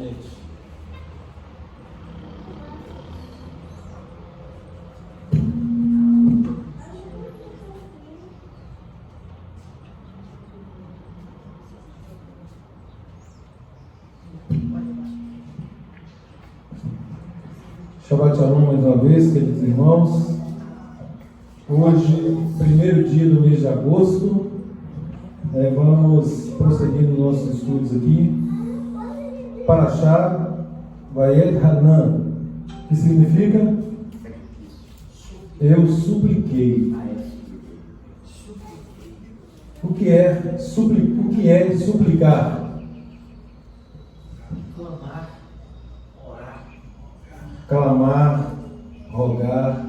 gente. Shabbat Shalom mais uma vez, queridos irmãos. Hoje, primeiro dia do mês de agosto, vamos prosseguir nos nossos estudos aqui. Parashá Vayet Hanan, que significa eu supliquei. O que é suplicar? Clamar, rogar,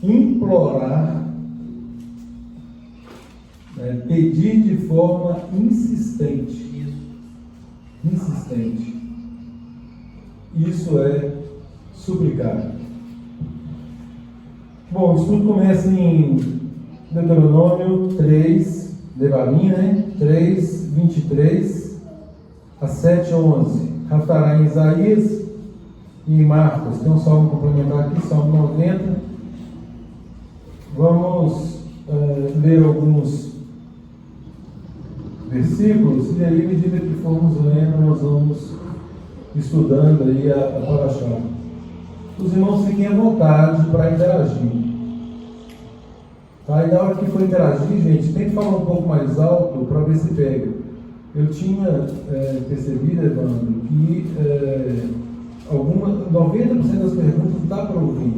implorar, pedir de forma insistente. Isso é suplicar. Bom, o estudo começa em Deuteronômio 3, Devarim, 3, 23 a 7, 11. Haftará em Isaías e Marcos. Tem um salmo complementar aqui, Salmo 90. Vamos ler alguns versículos e aí, à medida que formos lendo, nós vamos estudando aí a Parashá. Os irmãos fiquem à vontade para interagir. Tá? E na hora que for interagir, gente, tem que falar um pouco mais alto para ver se pega. Eu tinha percebido, Evandro, que 90% das perguntas dá para ouvir.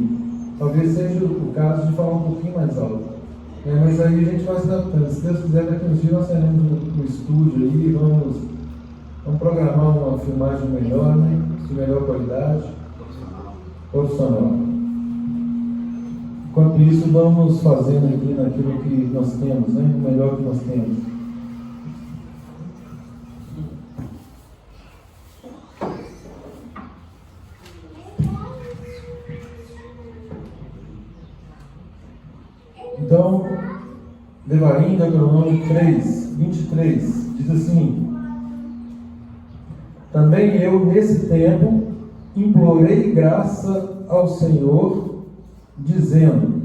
Talvez seja o caso de falar um pouquinho mais alto. Mas aí a gente vai se adaptando. Se Deus quiser, daqui uns dias nós teremos no estúdio aí, vamos programar uma filmagem melhor, de melhor qualidade, profissional. Enquanto isso, vamos fazendo aqui naquilo que nós temos, o melhor que nós temos. Então, Devarim, Deuteronômio 3, 23, diz assim: também eu, nesse tempo, implorei graça ao Senhor, dizendo: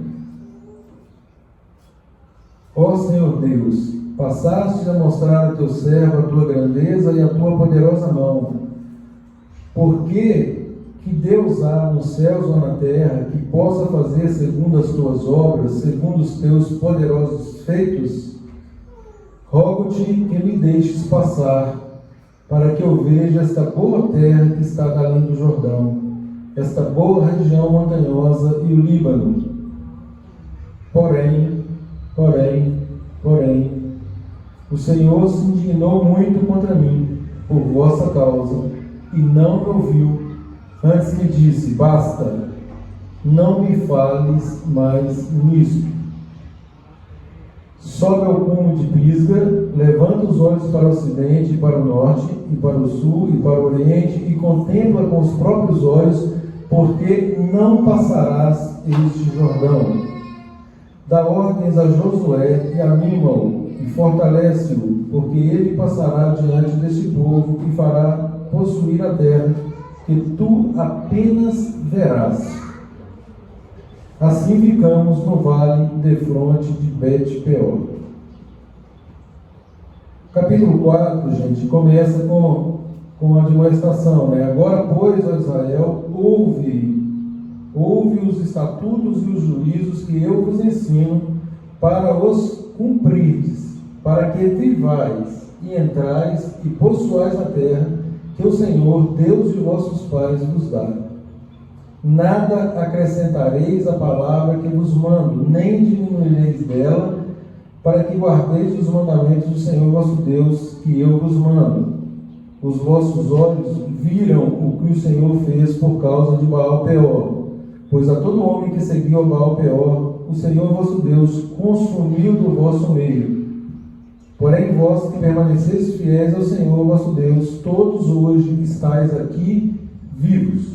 ó Senhor Deus, passaste a mostrar a teu servo a tua grandeza e a tua poderosa mão. Por que Deus há nos céus ou na terra que possa fazer segundo as tuas obras, segundo os teus poderosos feitos? Rogo-te que me deixes passar, para que eu veja esta boa terra que está além do Jordão, esta boa região montanhosa e o Líbano. Porém, o Senhor se indignou muito contra mim, por vossa causa, e não me ouviu. Antes me disse: basta, não me fales mais nisto. Sobe ao cume de Pisga, levanta os olhos para o ocidente e para o norte, e para o sul e para o oriente, e contempla com os próprios olhos, porque não passarás este Jordão. Dá ordens a Josué e anima-o, e fortalece-o, porque ele passará diante deste povo e fará possuir a terra, que tu apenas verás. Assim ficamos no vale defronte de Bet-peor. Capítulo 4, gente, começa com a admoestação, Agora, pois, ó Israel, ouve os estatutos e os juízos que eu vos ensino, para os cumprirdes, para que vivais e entrais e possuais a terra que o Senhor, Deus de vossos pais, vos dá. Nada acrescentareis à palavra que vos mando, nem diminuireis dela, para que guardeis os mandamentos do Senhor vosso Deus, que eu vos mando. Os vossos olhos viram o que o Senhor fez por causa de Baal-peor, pois a todo homem que seguiu a Baal-peor, o Senhor vosso Deus consumiu do vosso meio. Porém, vós que permaneceis fiéis ao Senhor vosso Deus, todos hoje estáis aqui vivos.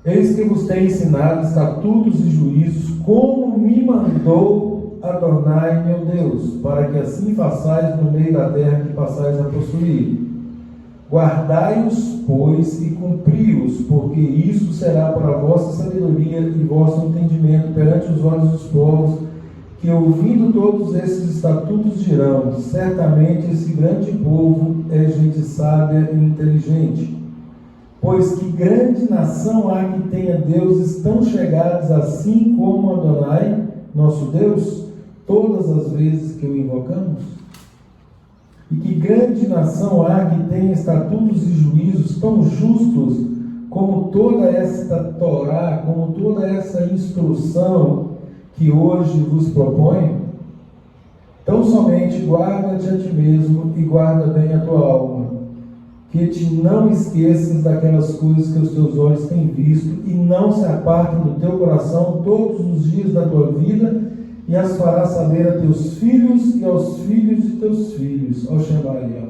Eis que vos tenho ensinado estatutos e juízos, como me mandou Adonai meu Deus, para que assim façais no meio da terra que passais a possuir. Guardai-os, pois, e cumpri-os, porque isso será para a vossa sabedoria e vosso entendimento perante os olhos dos povos, que ouvindo todos esses estatutos dirão: certamente esse grande povo é gente sábia e inteligente. Pois que grande nação há que tenha deuses tão chegados assim como Adonai, nosso Deus, todas as vezes que o invocamos? E que grande nação há que tenha estatutos e juízos tão justos como toda esta Torá, como toda essa instrução que hoje vos proponho? Tão somente guarda-te a ti mesmo e guarda bem a tua alma, que te não esqueças daquelas coisas que os teus olhos têm visto e não se apartem do teu coração todos os dias da tua vida, e as farás saber a teus filhos e aos filhos de teus filhos, ao Shemaiah.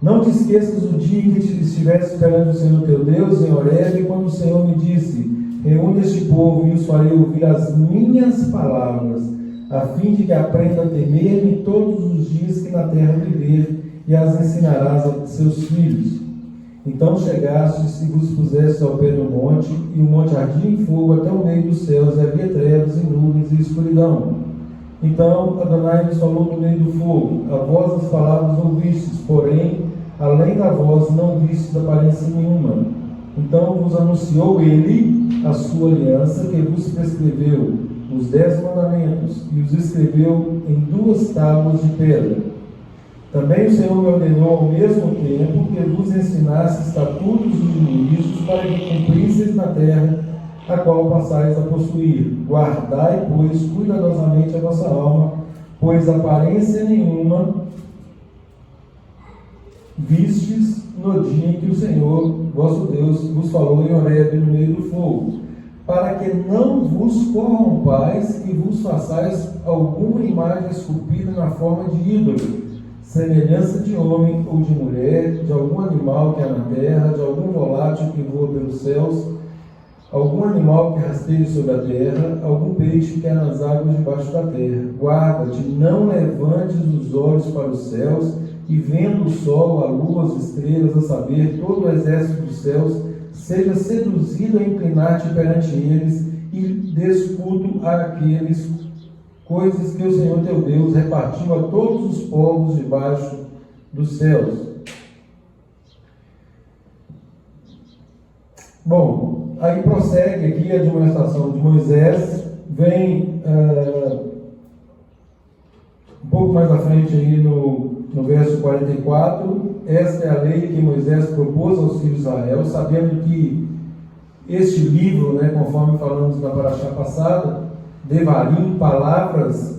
Não te esqueças do dia em que te estivesse esperando o Senhor teu Deus em Horebe, quando o Senhor me disse: reúne este povo e os farei ouvir as minhas palavras, a fim de que aprenda a temer-me todos os dias que na terra viver, e as ensinarás a seus filhos. Então chegastes e vos pusestes ao pé do monte, e o monte ardia em fogo até o meio dos céus, e havia trevas e nuvens e escuridão. Então Adonai nos falou no meio do fogo: a voz das palavras ouvistes, porém, além da voz não vistes aparência nenhuma. Então vos anunciou ele a sua aliança, que vos prescreveu os 10 mandamentos, e os escreveu em 2 tábuas de pedra. Também o Senhor me ordenou ao mesmo tempo que vos ensinasse estatutos e juízos para que cumprisseis na terra a qual passais a possuir. Guardai, pois, cuidadosamente a vossa alma, pois aparência nenhuma vistes no dia em que o Senhor, vosso Deus, vos falou em Horebe no meio do fogo, para que não vos corrompais e vos façais alguma imagem esculpida na forma de ídolo, semelhança de homem ou de mulher, de algum animal que há na terra, de algum volátil que voa pelos céus, algum animal que rasteja sobre a terra, algum peixe que há nas águas debaixo da terra. Guarda-te, não levantes os olhos para os céus, e vendo o sol, a lua, as estrelas, a saber, todo o exército dos céus, seja seduzido a inclinar-te perante eles, e desculto àqueles coisas que o Senhor teu Deus repartiu a todos os povos debaixo dos céus. Bom, aí prossegue aqui a demonstração de Moisés, vem um pouco mais à frente aí no verso 44, esta é a lei que Moisés propôs aos filhos de Israel, sabendo que este livro, conforme falamos na paraxá passada, Devarim, palavras,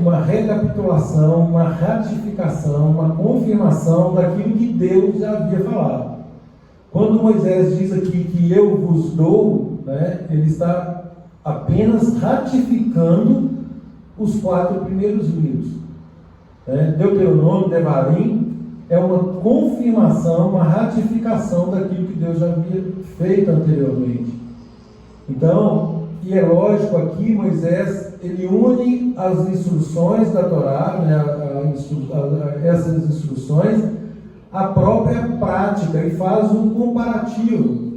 uma recapitulação, uma ratificação, uma confirmação daquilo que Deus já havia falado. Quando Moisés diz aqui que eu vos dou, ele está apenas ratificando os 4 primeiros livros. Deuteronômio, Devarim, é uma confirmação, uma ratificação daquilo que Deus já havia feito anteriormente. Então, e é lógico aqui, Moisés, ele une as instruções da Torá, essas instruções, à própria prática, e faz um comparativo.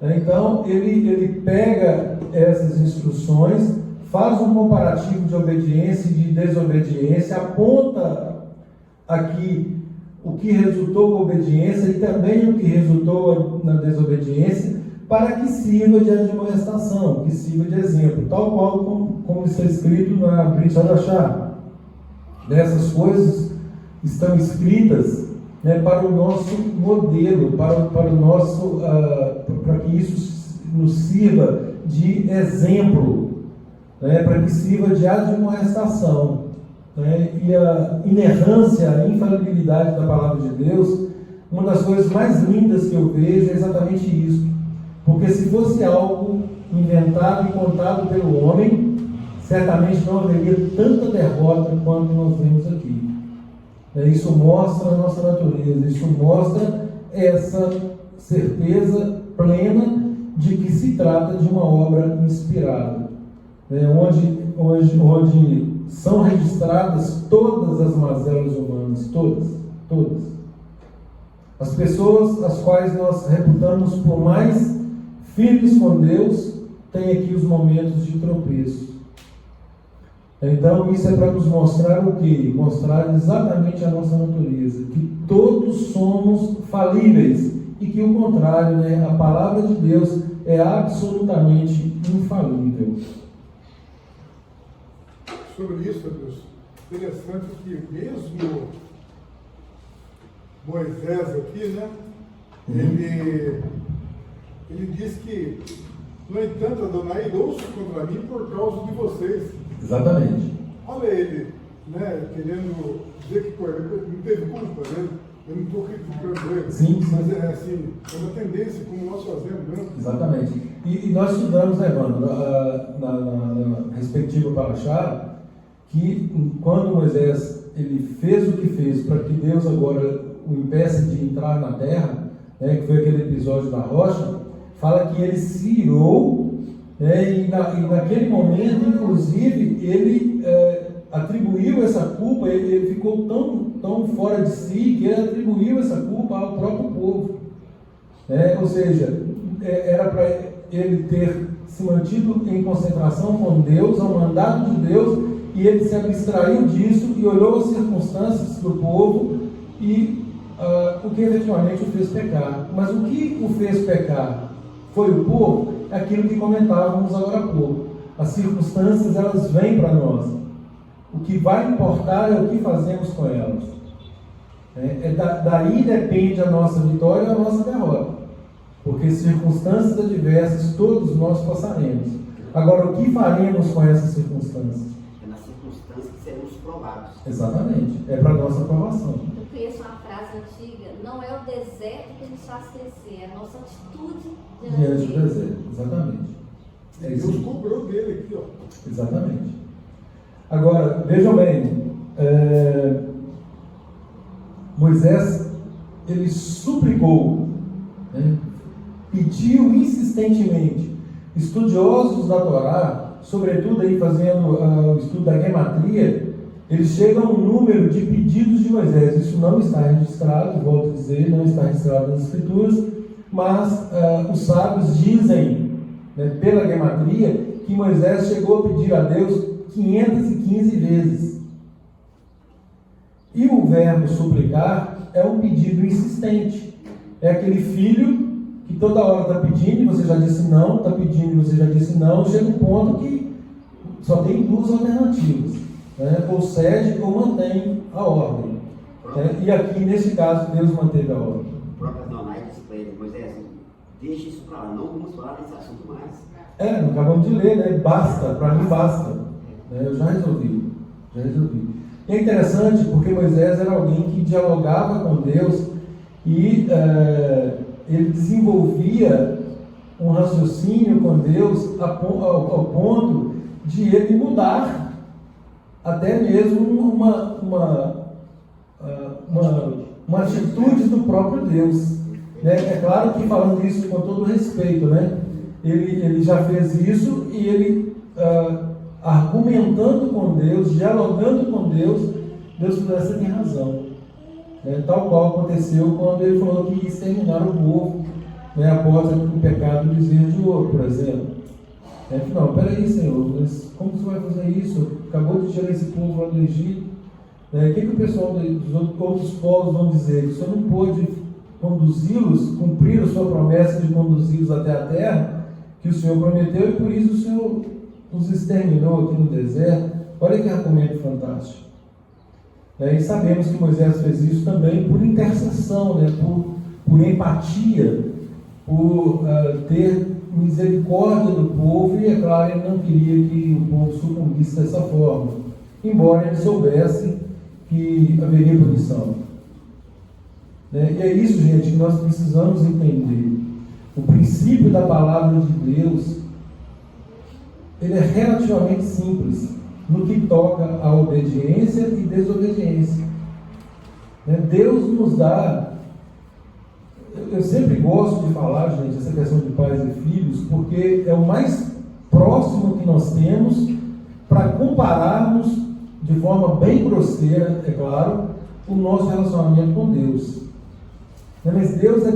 Então, ele pega essas instruções, faz um comparativo de obediência e de desobediência, aponta aqui o que resultou na obediência e também o que resultou na desobediência, para que sirva de admoestação, que sirva de exemplo, tal qual como está escrito na Brit Hadashah. Essas coisas estão escritas para o nosso modelo, para o nosso, para que isso nos sirva de exemplo, para que sirva de admoestação. E a inerrância, a infalibilidade da palavra de Deus, uma das coisas mais lindas que eu vejo é exatamente isso. Porque se fosse algo inventado e contado pelo homem, certamente não haveria tanta derrota quanto nós vemos aqui. Isso mostra a nossa natureza, isso mostra essa certeza plena de que se trata de uma obra inspirada, onde são registradas todas as mazelas humanas, todas. As pessoas as quais nós reputamos por mais firmes com Deus, têm aqui os momentos de tropeço. Então isso é para nos mostrar o quê? Mostrar exatamente a nossa natureza, que todos somos falíveis e que o contrário, né? A palavra de Deus é absolutamente infalível. Sobre isso, Deus, interessante que mesmo Moisés aqui, né? Ele diz que, no entanto, Adonai irou-se contra mim por causa de vocês. Exatamente. Olha ele, né, querendo dizer que ele não teve culpa, né? Eu não estou criticando ele. Sim. Mas é assim, é uma tendência como nós fazemos, né? Exatamente. E nós estudamos, né, Evandro, na respectiva Parashá, que quando Moisés ele fez o que fez para que Deus agora o impeça de entrar na terra, né, que foi aquele episódio da rocha, fala que ele se irou, né, e naquele momento, inclusive, ele atribuiu essa culpa, ele ficou tão fora de si, que ele atribuiu essa culpa ao próprio povo. Ou seja, era para ele ter se mantido em concentração com Deus, ao mandado de Deus, e ele se abstraiu disso e olhou as circunstâncias do povo e o que efetivamente o fez pecar. Mas o que o fez pecar foi o povo, é aquilo que comentávamos agora há pouco. As circunstâncias, elas vêm para nós. O que vai importar é o que fazemos com elas. Daí depende a nossa vitória ou a nossa derrota. Porque circunstâncias adversas todos nós passaremos. Agora, o que faremos com essas circunstâncias? É nas circunstâncias que seremos provados. Exatamente. É para a nossa aprovação. Eu conheço uma frase antiga: não é o deserto que nos faz crescer, é a nossa atitude diante do deserto. Exatamente. É isso. Deus cobrou dele aqui, ó. Exatamente. Agora, vejam bem, Moisés, ele suplicou, né, pediu insistentemente. Estudiosos da Torá, sobretudo aí fazendo o estudo da gematria, eles chegam a um número de pedidos de Moisés. Isso não está registrado, volto a dizer, não está registrado nas Escrituras, mas os sábios dizem, né, pela gematria, que Moisés chegou a pedir a Deus 515 vezes. E o verbo suplicar é um pedido insistente. É aquele filho que toda hora está pedindo e você já disse não, está pedindo e você já disse não, chega um ponto que só tem duas alternativas, né? Ou cede ou mantém a ordem. E aqui, nesse caso, Deus manteve a ordem. O próprio Adonai disse para ele: Moisés, deixa isso para lá, não vamos falar desse assunto mais. Não acabamos de ler, né? Basta, para mim basta. Eu já resolvi. E é interessante porque Moisés era alguém que dialogava com Deus e ele desenvolvia um raciocínio com Deus ao ponto de ele mudar até mesmo uma atitude do próprio Deus. É claro que, falando isso com todo respeito, né? Ele já fez isso e ele, argumentando com Deus, dialogando com Deus, Deus falou: você tem razão. Tal qual aconteceu quando ele falou que ia exterminar o povo, após o pecado do bezerro de ouro, por exemplo. Não, peraí, Senhor, mas como você vai fazer isso? Acabou de tirar esse povo lá do Egito. O que o pessoal dos outros povos vão dizer? Que o Senhor não pôde conduzi-los, cumprir a sua promessa de conduzi-los até a terra que o Senhor prometeu, e por isso o Senhor os exterminou aqui no deserto. Olha que argumento fantástico. E sabemos que Moisés fez isso também por intercessão, por empatia, por ter misericórdia do povo, e é claro, ele não queria que o povo sucumbisse dessa forma, embora ele soubesse que haveria punição. E é isso, gente, que nós precisamos entender. O princípio da palavra de Deus, ele é relativamente simples no que toca à obediência e desobediência. Deus nos dá... Eu sempre gosto de falar, gente, essa questão de pais e filhos, porque é o mais próximo que nós temos para compararmos de forma bem grosseira, é claro, o nosso relacionamento com Deus. Mas Deus é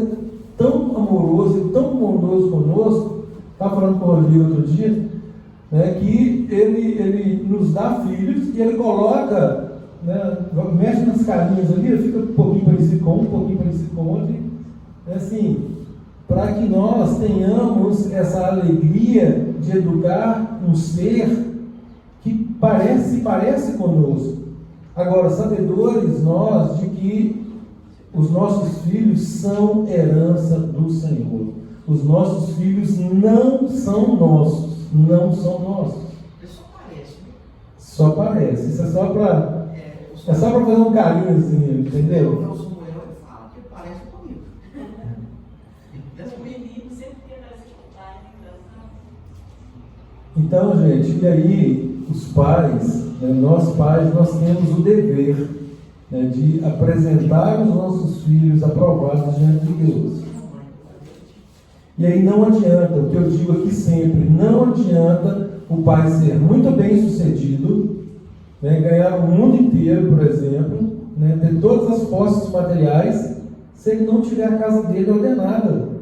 tão amoroso e tão bondoso conosco, estava falando com o Rodrigo outro dia, né, que ele nos dá filhos e ele coloca, né, mexe nas carinhas ali, fica um pouquinho parecido com um pouquinho parecido com outro, assim, para que nós tenhamos essa alegria de educar um ser que parece conosco. Agora, sabedores nós de que os nossos filhos são herança do Senhor. Os nossos filhos não são nossos. Não são nossos. Só parece, né? Só parece. Isso é só para fazer um carinho assim, entendeu? O Samuel fala que parece comigo. O menino sempre tem essa dificuldade, Então, gente, e aí os pais, né, nós pais, nós temos o dever, né, de apresentar os nossos filhos aprovados diante de Deus. E aí não adianta, o que eu digo aqui sempre, não adianta o pai ser muito bem sucedido, né, ganhar o mundo inteiro, por exemplo, né, ter todas as posses materiais, se ele não tiver a casa dele ordenada.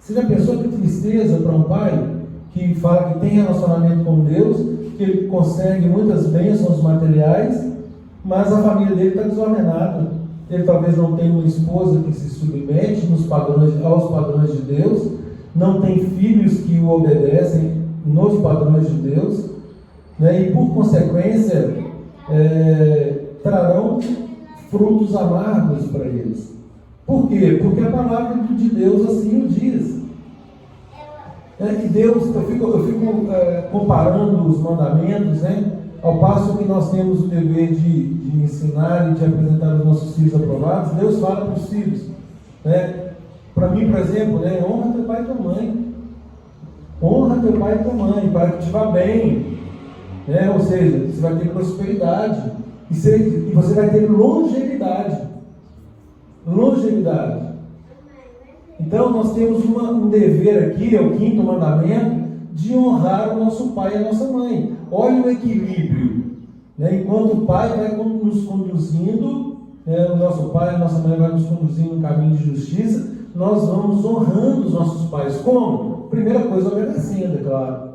Você já pensou que tristeza para um pai que fala que tem relacionamento com Deus, que ele consegue muitas bênçãos materiais, mas a família dele está desordenada. Ele talvez não tenha uma esposa que se submete aos padrões de Deus, não tem filhos que o obedecem nos padrões de Deus, né? E por consequência trarão frutos amargos para eles. Por quê? Porque a palavra de Deus assim o diz. E Deus, eu fico comparando os mandamentos, né? Ao passo que nós temos o dever de ensinar e de apresentar os nossos filhos aprovados, Deus fala para os filhos, né? Para mim, por exemplo, né? Honra teu pai e tua mãe. Honra teu pai e tua mãe, para que te vá bem, né? Ou seja, você vai ter prosperidade e você vai ter longevidade. Longevidade. Então nós temos um dever aqui, é o 5º mandamento, de honrar o nosso pai e a nossa mãe. Olha o equilíbrio, né? Enquanto o pai vai nos conduzindo, né? O nosso pai e a nossa mãe vai nos conduzindo no caminho de justiça, nós vamos honrando os nossos pais. Como? Primeira coisa, obedecendo, é claro.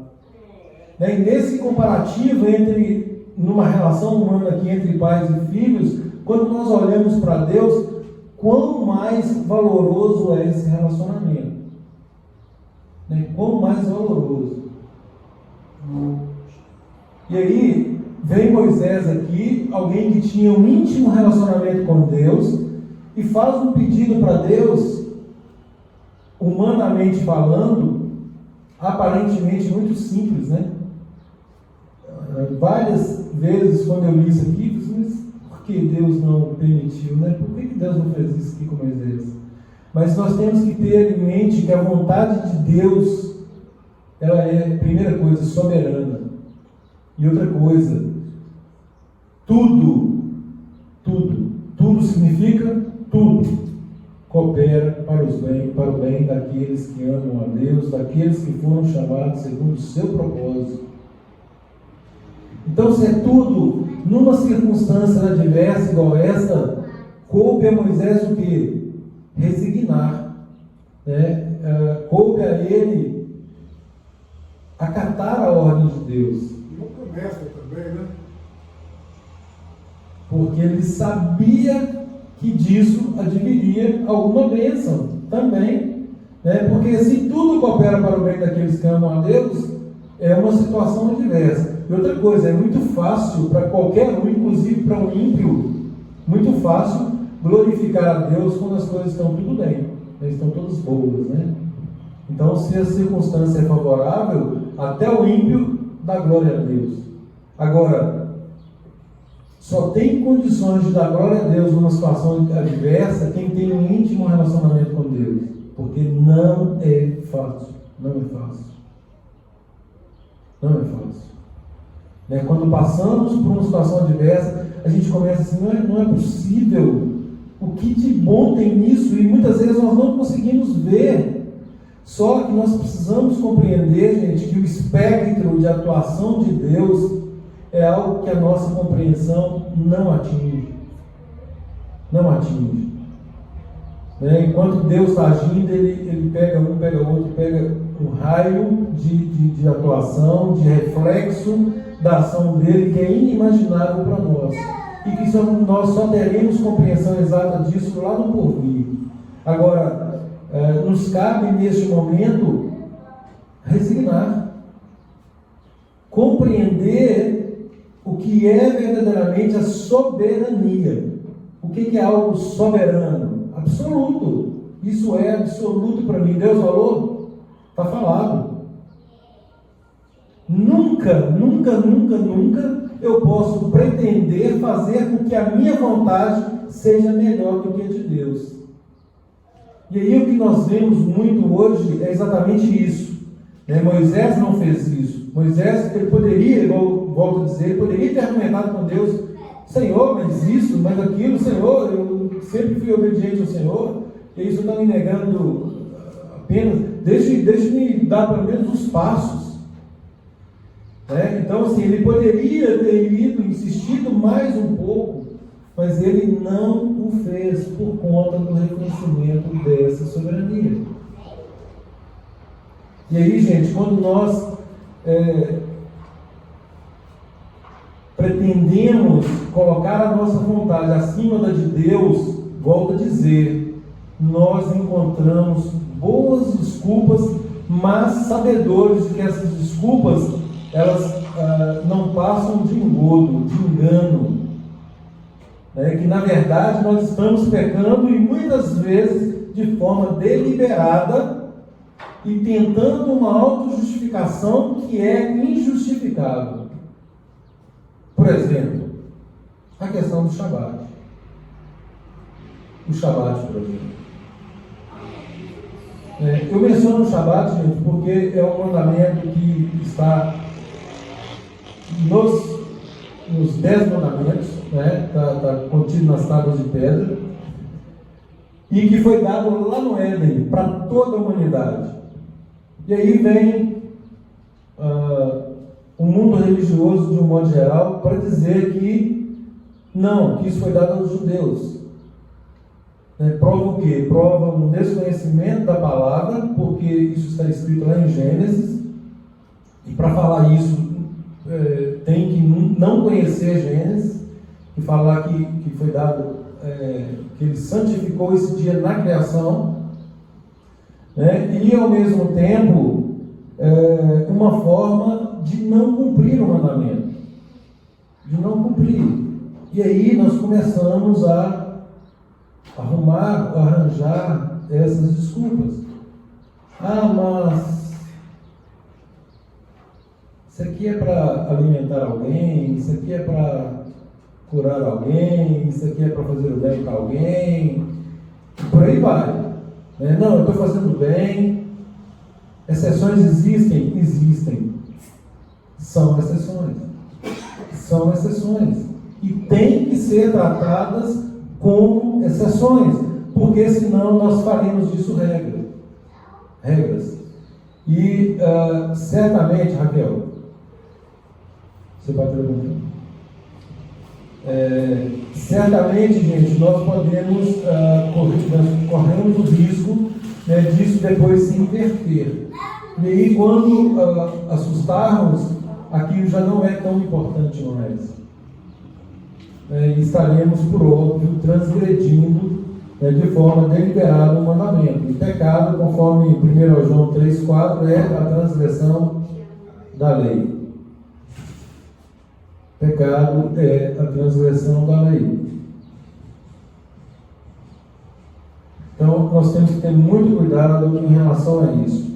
Né? E nesse comparativo numa relação humana aqui entre pais e filhos, quando nós olhamos para Deus, quão mais valoroso é esse relacionamento? Né? Quão mais valoroso? E aí, vem Moisés aqui, alguém que tinha um íntimo relacionamento com Deus, e faz um pedido para Deus, humanamente falando, aparentemente muito simples, né? Várias vezes, quando eu li isso aqui, eu disse, mas por que Deus não permitiu, né? Por que Deus não fez isso aqui com Moisés? Mas nós temos que ter em mente que a vontade de Deus, ela é, primeira coisa, soberana. E outra coisa, tudo significa tudo. Coopera para o bem daqueles que amam a Deus, daqueles que foram chamados segundo o seu propósito. Então, se é tudo, numa circunstância adversa igual essa, coube a Moisés o quê? Resignar. Né? Coube a ele acatar a ordem de Deus. E uma promessa também, né? Porque ele sabia que disso adviria alguma bênção também, né? Porque se tudo coopera para o bem daqueles que amam a Deus, é uma situação adversa. E outra coisa, é muito fácil para qualquer um, inclusive para um ímpio, muito fácil glorificar a Deus quando as coisas estão tudo bem, estão todas boas, né? Então, se a circunstância é favorável, até o ímpio dá glória a Deus. Agora, só tem condições de dar glória a Deus numa situação adversa quem tem um íntimo relacionamento com Deus. Porque não é fácil. Não é fácil. Não é fácil. Né? Quando passamos por uma situação adversa, a gente começa assim, não é possível. O que de bom tem nisso? E muitas vezes nós não conseguimos ver. Só que nós precisamos compreender, gente, que o espectro de atuação de Deus é algo que a nossa compreensão não atinge. Não atinge. Né? Enquanto Deus está agindo, ele pega um, pega outro, pega um raio de atuação, de reflexo da ação dele que é inimaginável para nós. E que nós só teremos compreensão exata disso lá no porvir. Agora, nos cabe neste momento resignar, compreender o que é verdadeiramente a soberania. O que é algo soberano? Absoluto. Isso é absoluto para mim. Deus falou? Está falado. Nunca, nunca, nunca, nunca eu posso pretender fazer com que a minha vontade seja melhor do que a de Deus. E aí o que nós vemos muito hoje é exatamente isso. Moisés não fez isso. Moisés, ele poderia, igual volto a dizer, ele poderia ter argumentado com Deus: Senhor, mas isso, mas aquilo, Senhor, eu sempre fui obediente ao Senhor, e isso está me negando apenas, deixe-me dar pelo menos os passos. Então, assim, ele poderia ter ido, insistido mais um pouco, mas ele não o fez por conta do reconhecimento dessa soberania. E aí, gente, quando nós pretendemos colocar a nossa vontade acima da de Deus, volto a dizer, nós encontramos boas desculpas, mas sabedores de que essas desculpas, elas não passam de engodo, de engano. Que na verdade nós estamos pecando e muitas vezes de forma deliberada e tentando uma autojustificação que é injustificável. Por exemplo, a questão do Shabat. O Shabat, por exemplo. Eu menciono o Shabat, gente, porque é um mandamento que está nos 10 mandamentos, está contido nas tábuas de pedra, e que foi dado lá no Éden para toda a humanidade. E aí vem o mundo religioso de um modo geral para dizer que não, que isso foi dado aos judeus. Prova o quê? Prova um desconhecimento da palavra, porque isso está escrito lá em Gênesis, e para falar isso tem que não conhecer Gênesis e falar que foi dado, que ele santificou esse dia na criação, e ao mesmo tempo uma forma de não cumprir o mandamento, de não cumprir. E aí nós começamos a arranjar essas desculpas. Mas isso aqui é para alimentar alguém, isso aqui é para curar alguém, isso aqui é para fazer o bem para alguém, e por aí vai. Não, eu estou fazendo bem. Exceções existem? Existem. São exceções. São exceções. E têm que ser tratadas como exceções, porque senão nós faremos disso regras. E certamente, Raquel, você vai perguntar. Certamente, gente, nós podemos corremos o risco disso depois se inverter. E aí, quando assustarmos, aquilo já não é tão importante mais. E estaremos, por óbvio, transgredindo de forma deliberada o mandamento. E pecado, conforme 1 João 3,4, é a transgressão da lei. Pecado é a transgressão da lei. Então, nós temos que ter muito cuidado em relação a isso.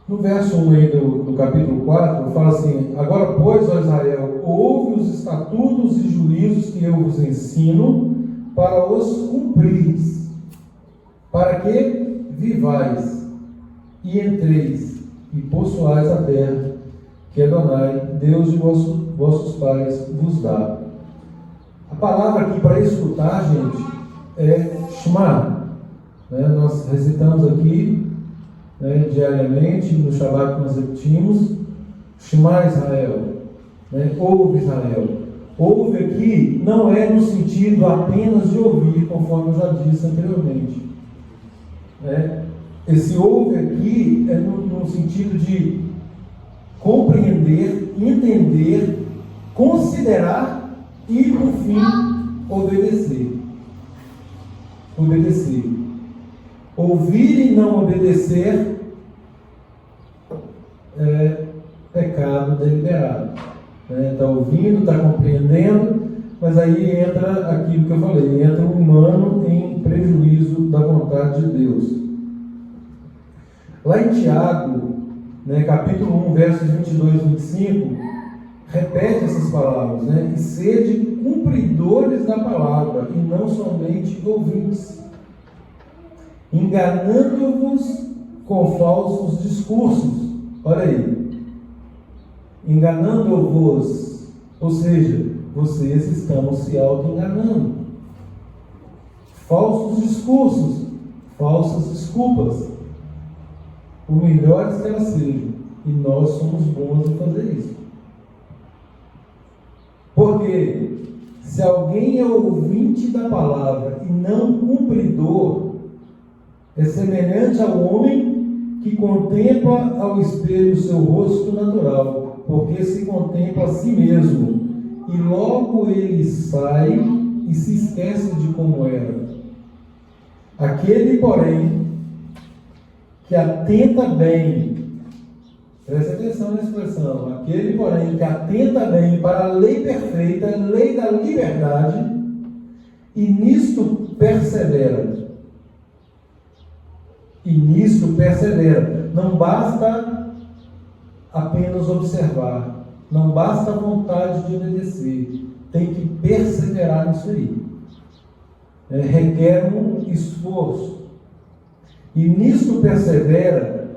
No verso 1 aí do capítulo 4, fala assim: agora, pois, ó Israel, ouve os estatutos e juízos que eu vos ensino, para os cumpris, para que vivais e entreis e possuais a terra que Adonai, Deus de vossos pais, vos dá. A A palavra aqui para escutar, gente, é Shema. Né? Nós recitamos aqui, né, diariamente, no Shabbat que nós repetimos, Shema Israel, né? Ouve Israel. Ouve aqui não é no sentido apenas de ouvir, conforme eu já disse anteriormente. Né? Esse ouve aqui é no sentido de compreender, entender, considerar e, por fim, obedecer. Obedecer. Ouvir e não obedecer é pecado deliberado. Está ouvindo, está compreendendo, mas aí entra aquilo que eu falei, entra o humano em prejuízo da vontade de Deus. Lá em Tiago, né, capítulo 1, versos 22 e 25, repete essas palavras, né? E sede cumpridores da palavra, e não somente ouvintes, enganando-vos com falsos discursos. Olha aí. Enganando-vos, ou seja, vocês estão se auto-enganando. Falsos discursos, falsas desculpas, por melhores que elas sejam, e nós somos bons em fazer isso. Porque se alguém é ouvinte da palavra e não cumpridor, é semelhante ao homem que contempla ao espelho o seu rosto natural, porque se contempla a si mesmo, e logo ele sai e se esquece de como era. Aquele, porém, que atenta bem, preste atenção na expressão, aquele, porém, que atenta bem para a lei perfeita, a lei da liberdade, e nisto persevera. E nisto persevera. Não basta apenas observar, não basta a vontade de obedecer, tem que perseverar nisso aí. Requer um esforço. E nisto persevera,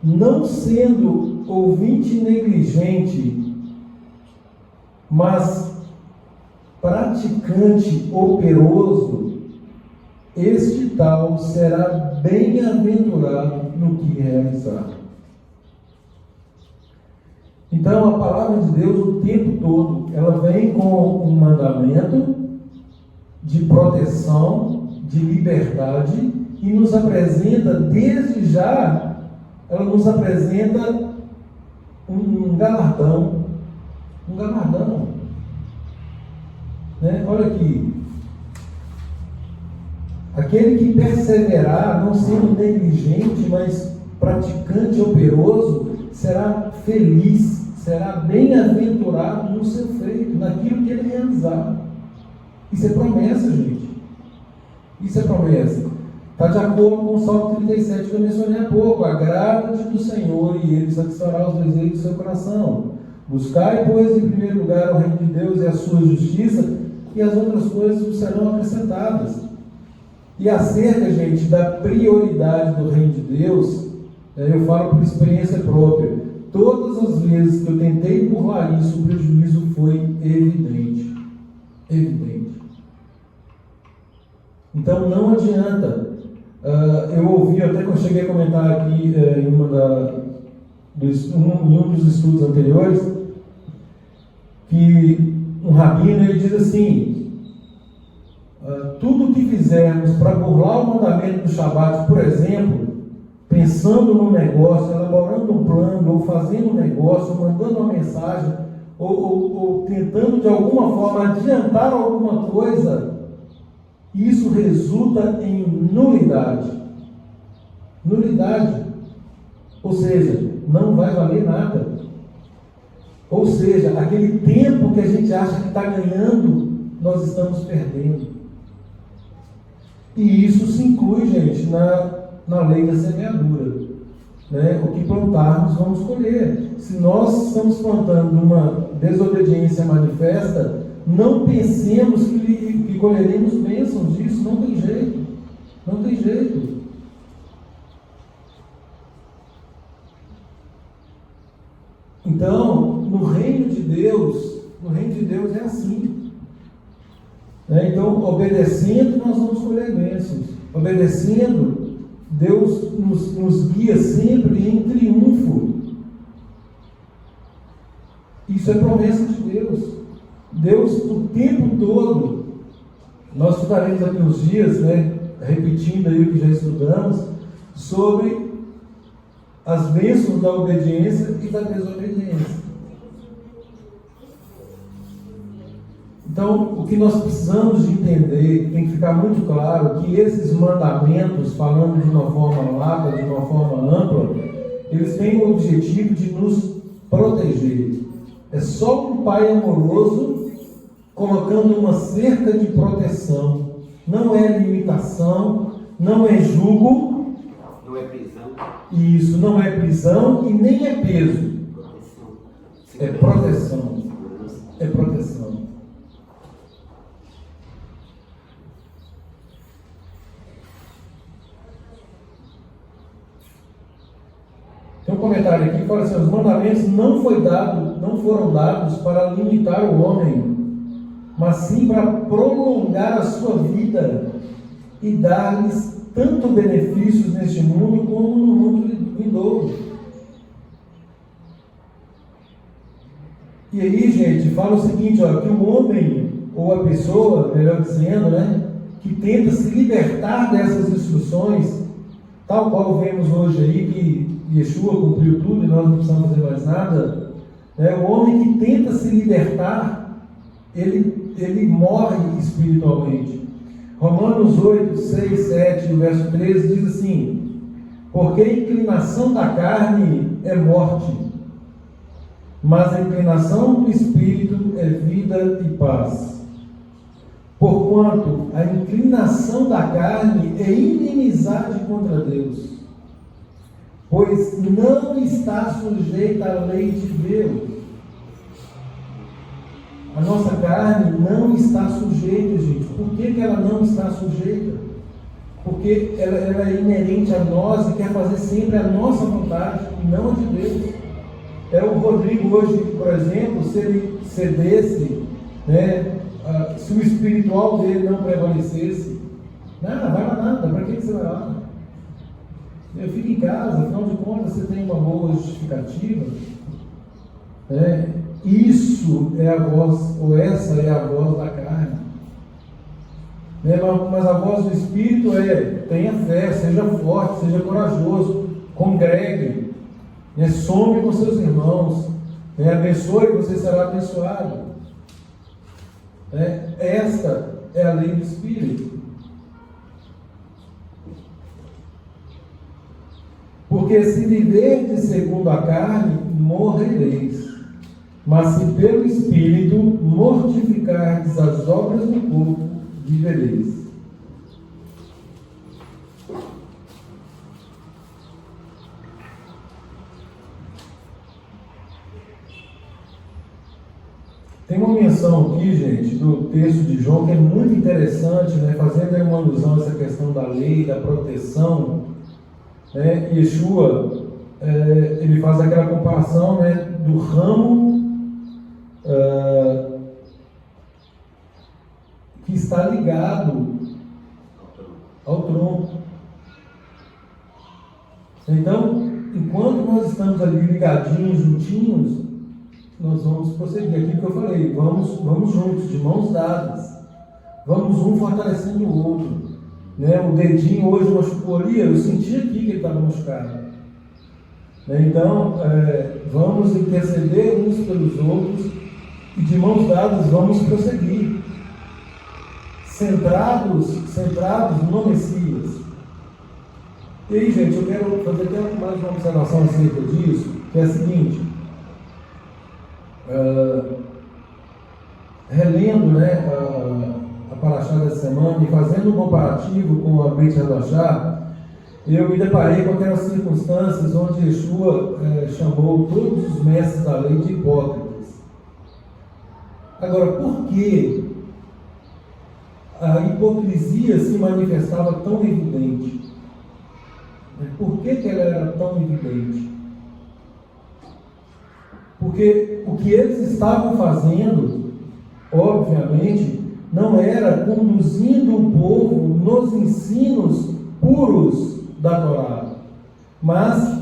não sendo ouvinte negligente, mas praticante operoso, este tal será bem-aventurado no que realizar. Então, a palavra de Deus, o tempo todo, ela vem com um mandamento de proteção, de liberdade, e nos apresenta, desde já, ela nos apresenta um galardão. Um galardão. Né? Olha aqui. Aquele que perseverar, não sendo negligente, mas praticante operoso, será feliz, será bem-aventurado no seu feito, naquilo que ele realizar. Isso é promessa, gente. Isso é promessa. Está de acordo com o Salmo 37 que eu mencionei há pouco. Agrada-te do Senhor e Ele satisfará os desejos do seu coração. Buscai, pois, em primeiro lugar o reino de Deus e a sua justiça, e as outras coisas vos serão acrescentadas. E acerca, gente, da prioridade do reino de Deus, eu falo por experiência própria. Todas as vezes que eu tentei burlar isso, o prejuízo foi evidente. Evidente. Então não adianta. Eu ouvi, até que eu cheguei a comentar aqui em um dos estudos anteriores, que um rabino ele diz assim: tudo que fizermos para burlar o mandamento do Shabat, por exemplo, pensando no negócio, elaborando um plano, ou fazendo um negócio, ou mandando uma mensagem, ou tentando de alguma forma adiantar alguma coisa, isso resulta em nulidade. Nulidade. Ou seja, não vai valer nada. Ou seja, aquele tempo que a gente acha que está ganhando, nós estamos perdendo. E isso se inclui, gente, na lei da semeadura. Né? O que plantarmos, vamos colher. Se nós estamos plantando uma desobediência manifesta, não pensemos que colheremos bênçãos disso. Não tem jeito. Não tem jeito. Então, no reino de Deus é assim. Né? Então, obedecendo, nós vamos colher bênçãos. Obedecendo, Deus nos guia sempre em triunfo. Isso é promessa de Deus. Deus, o tempo todo, nós estudaremos aqui uns dias, né, repetindo aí o que já estudamos, sobre as bênçãos da obediência e da desobediência. Então, o que nós precisamos de entender, tem que ficar muito claro, que esses mandamentos, falando de uma forma larga, de uma forma ampla, eles têm o objetivo de nos proteger. É só um pai amoroso colocando uma cerca de proteção. Não é limitação, não é jugo. Não é prisão. Isso, não é prisão e nem é peso. Proteção. É proteção. Segurança. É proteção. Tem um comentário aqui que fala assim: os mandamentos não foram dados para limitar o homem, mas sim para prolongar a sua vida e dar-lhes tanto benefícios neste mundo como no mundo vindouro. E aí, gente, fala o seguinte, ó, que o homem, ou a pessoa, melhor dizendo, né, que tenta se libertar dessas instruções, tal qual vemos hoje aí, que Yeshua cumpriu tudo e nós não precisamos fazer mais nada, né? O homem que tenta se libertar, ele morre espiritualmente. Romanos 8, 6, 7, verso 13 diz assim: porque a inclinação da carne é morte, mas a inclinação do espírito é vida e paz. Porquanto a inclinação da carne é inimizade contra Deus, pois não está sujeita à lei de Deus. A nossa carne não está sujeita, gente. Por que ela não está sujeita? Porque ela é inerente a nós e quer fazer sempre a nossa vontade e não a de Deus. O Rodrigo hoje, por exemplo, se ele cedesse, né, se o espiritual dele não prevalecesse, nada, vai lá nada, para que você vai lá? Eu fico em casa, afinal de contas você tem uma boa justificativa. Isso é a voz, ou essa é a voz da carne. Mas a voz do Espírito tenha fé, seja forte, seja corajoso, congregue, some com seus irmãos, abençoe e você será abençoado. Esta é a lei do Espírito. Porque se viverdes segundo a carne, morrereis. Mas se pelo Espírito mortificardes as obras do corpo, vivereis. Tem uma menção aqui, gente, do texto de João, que é muito interessante, né, fazendo aí uma alusão a essa questão da lei, da proteção. Yeshua, ele faz aquela comparação, né, do ramo que está ligado ao tronco. Então, enquanto nós estamos ali ligadinhos, juntinhos, nós vamos prosseguir. Aquilo que eu falei, vamos juntos, de mãos dadas, vamos um fortalecendo o outro. O dedinho hoje machucou ali, eu senti aqui que ele estava machucado. Então, vamos interceder uns pelos outros e de mãos dadas vamos prosseguir, centrados no Messias. E aí, gente, eu quero fazer até mais uma observação acerca disso, que é a seguinte: relendo, né, a Parashá dessa semana e fazendo um comparativo com a Brit Hadashah, eu me deparei com aquelas circunstâncias onde Yeshua chamou todos os mestres da lei de hipócritas. Agora, por que a hipocrisia se manifestava tão evidente? Por que ela era tão evidente? Porque o que eles estavam fazendo, obviamente, não era conduzindo o povo nos ensinos puros da Torá, mas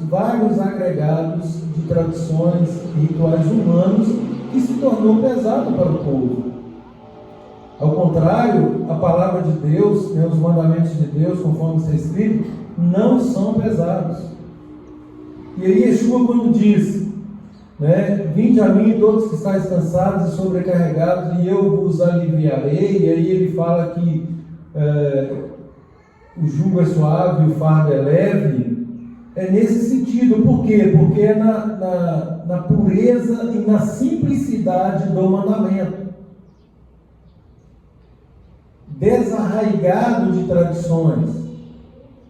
vários agregados de tradições e rituais humanos que se tornou pesado para o povo. Ao contrário, a palavra de Deus, os mandamentos de Deus, conforme está escrito, não são pesados. E aí Yeshua, quando diz, vinde a mim todos que estáis cansados e sobrecarregados, e eu vos aliviarei, e aí ele fala que o jugo é suave e o fardo é leve, é nesse sentido. Por quê? Porque é na pureza e na simplicidade do mandamento. Desarraigado de tradições.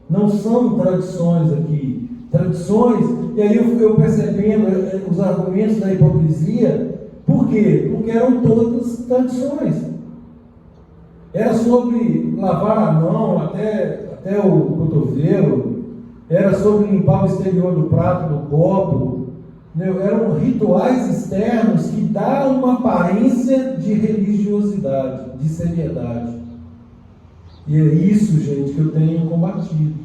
Não são tradições aqui. Tradições, e aí eu percebendo os argumentos da hipocrisia. Por quê? Porque eram todas tradições. Era sobre lavar a mão até o cotovelo, era sobre limpar o exterior do prato, do copo, eram rituais externos que dão uma aparência de religiosidade, de seriedade. E é isso, gente, que eu tenho combatido.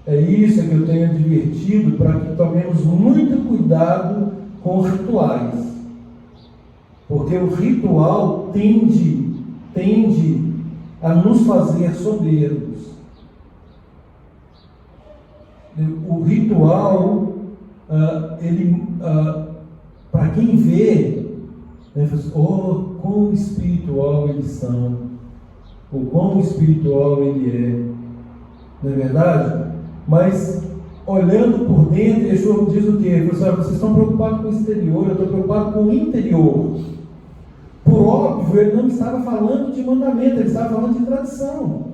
É isso que eu tenho advertido, para que tomemos muito cuidado com os rituais. Porque o ritual tende a nos fazer soberbos. O ritual, para quem vê, quão espiritual eles são, ou quão espiritual ele é, não é verdade? Mas, olhando por dentro, Yeshua diz o quê? Vocês estão preocupados com o exterior, eu estou preocupado com o interior. Por óbvio, ele não estava falando de mandamento, ele estava falando de tradição.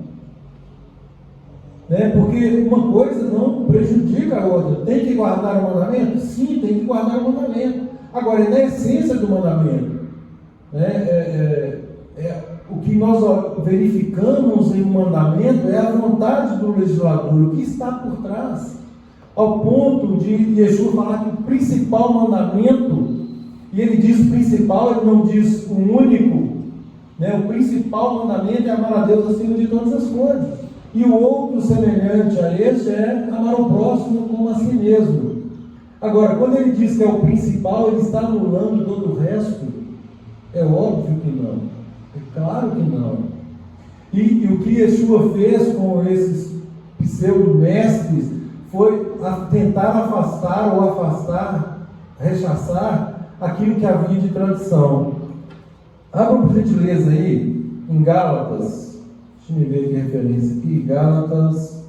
Porque uma coisa não prejudica a outra. Tem que guardar o mandamento? Sim, tem que guardar o mandamento. Agora, é na essência do mandamento. O que nós verificamos em um mandamento é a vontade do legislador, o que está por trás. Ao ponto de Yeshua falar que o principal mandamento, e ele diz principal, ele não diz o único, o principal mandamento é amar a Deus acima de todas as coisas. E o outro semelhante a este é amar o próximo como a si mesmo. Agora, quando ele diz que é o principal, ele está anulando todo o resto? É óbvio que não. É claro que não. E o que Yeshua fez com esses pseudo-mestres foi tentar rechaçar aquilo que havia de tradição. Abra por gentileza aí, em Gálatas. Deixa eu ver aqui a referência aqui, Gálatas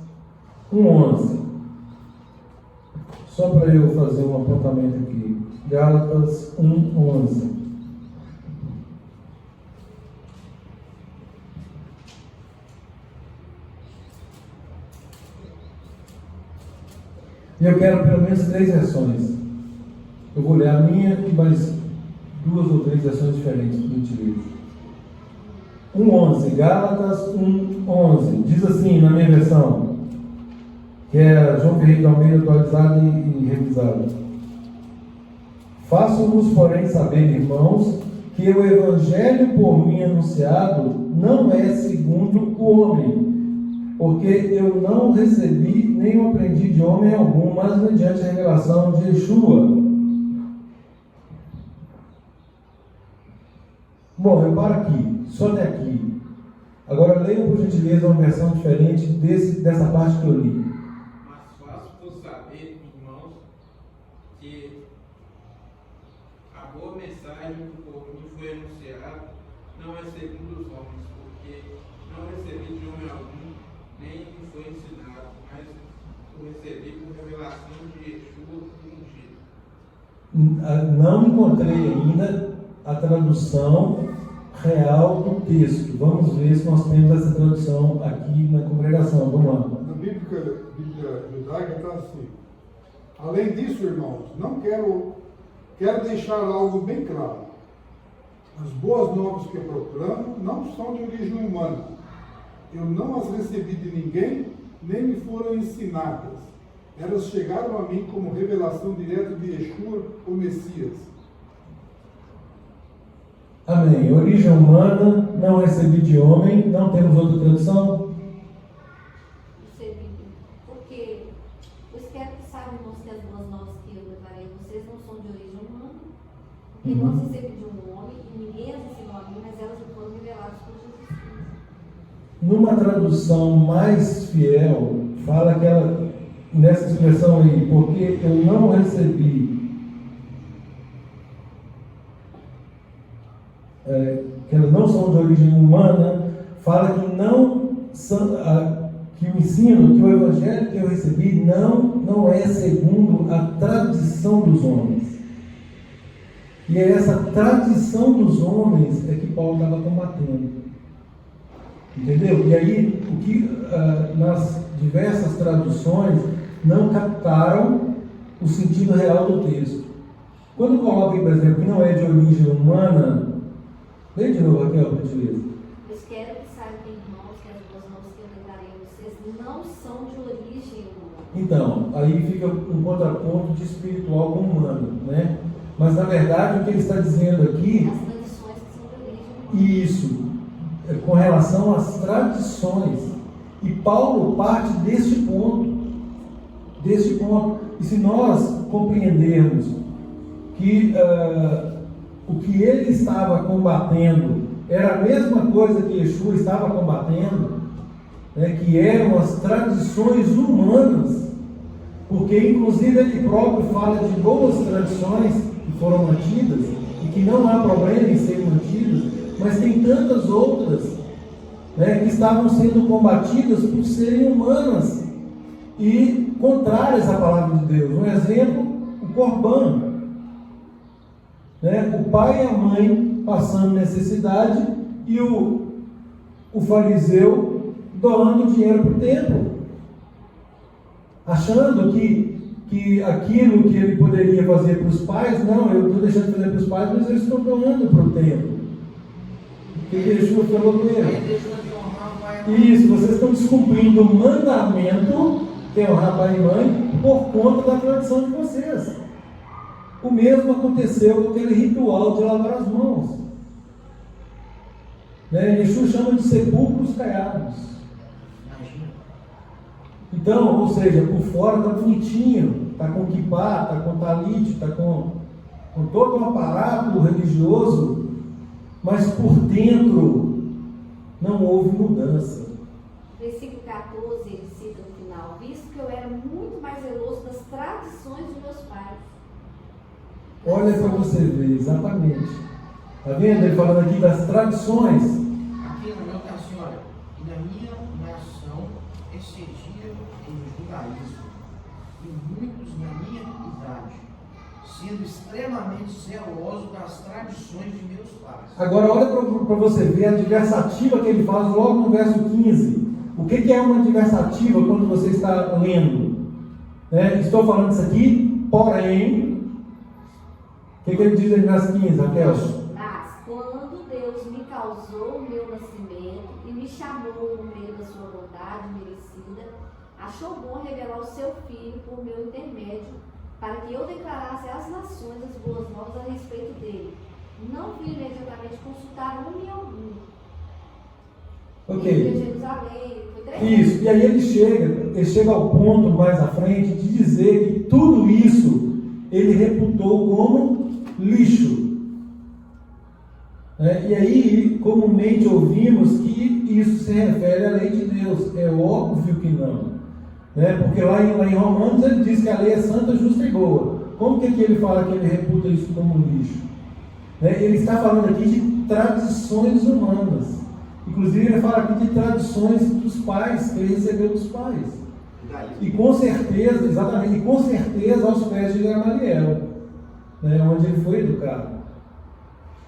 1:11. Só para eu fazer um apontamento aqui. Gálatas 1:11. E eu quero pelo menos 3 versões. Eu vou ler a minha e mais 2 ou 3 versões diferentes que eu utilizo. 1:11, Gálatas 1:11, diz assim na minha versão, que é João Ferreira de Almeida atualizado e revisado: faço-vos, porém, saber, irmãos, que o evangelho por mim anunciado não é segundo o homem, porque eu não recebi nem o aprendi de homem algum, mas mediante a revelação de Yeshua. Bom, eu paro aqui, só até aqui. Agora leia por gentileza uma versão diferente dessa parte que eu li. Mas faço-vos saber, irmãos, que a boa mensagem que por mim foi anunciada não é segundo os homens, porque não recebi de homem algum, nem me foi ensinado, mas o recebi por revelação de Yeshua ungido. Não encontrei ainda a tradução real do texto. Vamos ver se nós temos essa tradução aqui na congregação. Vamos lá. Na Bíblia judaica está assim: além disso, irmãos, quero deixar algo bem claro. As boas novas que eu proclamo não são de origem humana. Eu não as recebi de ninguém, nem me foram ensinadas. Elas chegaram a mim como revelação direta de Yeshua, o Messias. Amém. Origem humana, não recebi de homem, não temos outra tradução? Porque eu quero que saibam, irmãos, que as boas novas que eu declarei a vocês não são de origem humana, porque não as recebi de um homem e ninguém as ensinou a mim, mas elas me foram reveladas por Jesus Cristo. Numa tradução mais fiel, fala que ela, nessa expressão aí, porque eu não recebi, que elas não são de origem humana, fala que não são, que o ensino, que o evangelho que eu recebi não é segundo a tradição dos homens. E é essa tradição dos homens é que Paulo estava combatendo. Entendeu? E aí, o que nas diversas traduções não captaram o sentido real do texto. Quando coloca, por exemplo, que não é de origem humana, lê de novo, Raquel, por gentileza. Pois quero que saibam, irmãos, que as boas novas que eu declarei a vocês não são de origem humana. Então, aí fica um contraponto de espiritual com humano, né? Mas na verdade o que ele está dizendo aqui, As tradições que são de origem humana. isso, é com relação às tradições. E Paulo parte deste ponto. E se nós compreendermos que o que ele estava combatendo era a mesma coisa que Yeshua estava combatendo, né, que eram as tradições humanas, porque inclusive ele próprio fala de boas tradições que foram mantidas e que não há problema em serem mantidas, mas tem tantas outras, né, que estavam sendo combatidas por serem humanas e contrárias à palavra de Deus. Um exemplo, o Corban, né? O pai e a mãe passando necessidade e o fariseu doando dinheiro para o templo, achando que aquilo que ele poderia fazer para os pais, não, eu estou deixando de fazer para os pais, mas eles estão doando para o templo. O que Yeshua falou com ele? Aí deixou de honrar o pai e a mãe. Isso, vocês estão descumprindo o mandamento, que é honrar pai e mãe, por conta da tradição de vocês. O mesmo aconteceu com aquele ritual de lavar as mãos. Né? Yeshua chama de sepulcros caiados. Imagina. Então, ou seja, por fora está bonitinho, está com kippah, está com talit, está com todo um aparato religioso, mas por dentro não houve mudança. Versículo 14, ele cita no final: visto que eu era muito mais zeloso das tradições de meus pais. Olha para você ver, exatamente. Está vendo? Ele falando aqui das tradições. Aqui no meu está assim, olha, e na minha nação excedia em judaísmo, e muitos na minha idade, sendo extremamente zeloso das tradições de meus pais. Agora olha para você ver a adversativa que ele faz logo no verso 15. O que é uma adversativa quando você está lendo? Estou falando isso aqui, porém, o que ele diz no verso 15, Raquel? Mas quando Deus me causou o meu nascimento e me chamou no meio da sua vontade merecida, achou bom revelar o seu Filho por meu intermédio, para que eu declarasse às nações as boas novas a respeito dele. Não fui imediatamente consultar homem algum. Ok. Ele foi a Jerusalém, foi 3 anos. Isso, e aí ele chega ao ponto mais à frente de dizer que tudo isso ele reputou como lixo. E aí, comumente ouvimos que isso se refere à lei de Deus. É óbvio que não. Porque lá em Romanos ele diz que a lei é santa, justa e boa. Como que aqui ele fala que ele reputa isso como lixo? Ele está falando aqui de tradições humanas. Inclusive ele fala aqui de tradições dos pais, que ele recebeu dos pais. E com certeza, exatamente, e com certeza aos pés de Gamaliel, onde ele foi educado.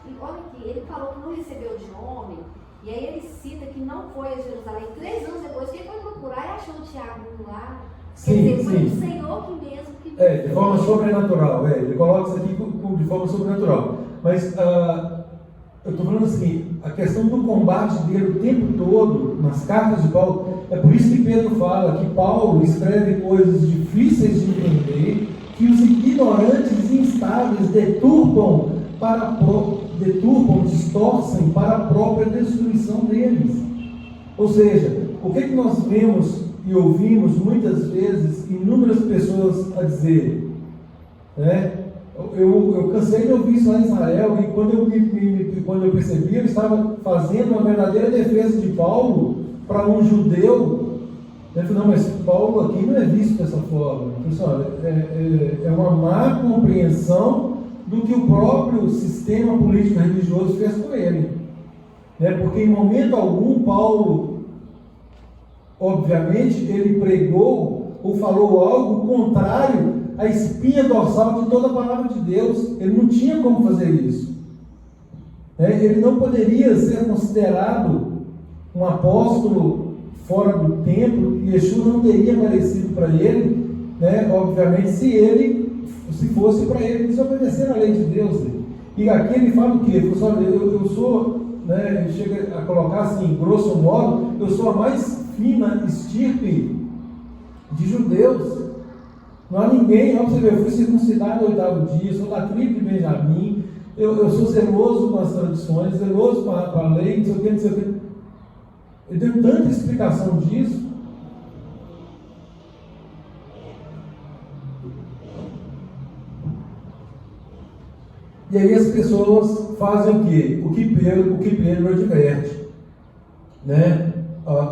E olha aqui, ele falou que não recebeu de homem, e aí ele cita que não foi a Jerusalém. 3 anos depois, quem foi procurar e achou o Tiago lá. Sim, Quer dizer, foi sim. o Senhor que mesmo que... De forma sobrenatural, ele coloca isso aqui de forma sobrenatural. Mas eu estou falando assim, a questão do combate dele o tempo todo, nas cartas de Paulo, é por isso que Pedro fala que Paulo escreve coisas difíceis de entender, que os ignorantes e instáveis deturpam para deturpam, distorcem para a própria destruição deles. Ou seja, o que nós vemos e ouvimos muitas vezes inúmeras pessoas a dizer, né? Eu cansei de ouvir isso lá em Israel, e quando eu percebi, eu estava fazendo uma verdadeira defesa de Paulo para um judeu. Ele falou: não, mas Paulo aqui não é visto dessa forma. Pessoal, é uma má compreensão do que o próprio sistema político religioso fez com ele, né? Porque em momento algum Paulo, obviamente, ele pregou ou falou algo contrário à espinha dorsal de toda a palavra de Deus. Ele não tinha como fazer isso, né? Ele não poderia ser considerado um apóstolo fora do templo, e Yeshua não teria merecido para ele, né? Obviamente, se fosse para ele desobedecer a lei de Deus. E aqui ele fala o quê? Ele fala: olha, eu sou, né, ele chega a colocar assim, grosso modo, eu sou a mais fina estirpe de judeus. Não há ninguém, ó, você vê, eu fui circuncidado no 8º dia, sou da tribo de Benjamim, eu sou zeloso com as tradições, zeloso com a lei, não sei o que, não sei o que. Eu tenho tanta explicação disso. E aí as pessoas fazem o quê? O que Pedro adverte, né?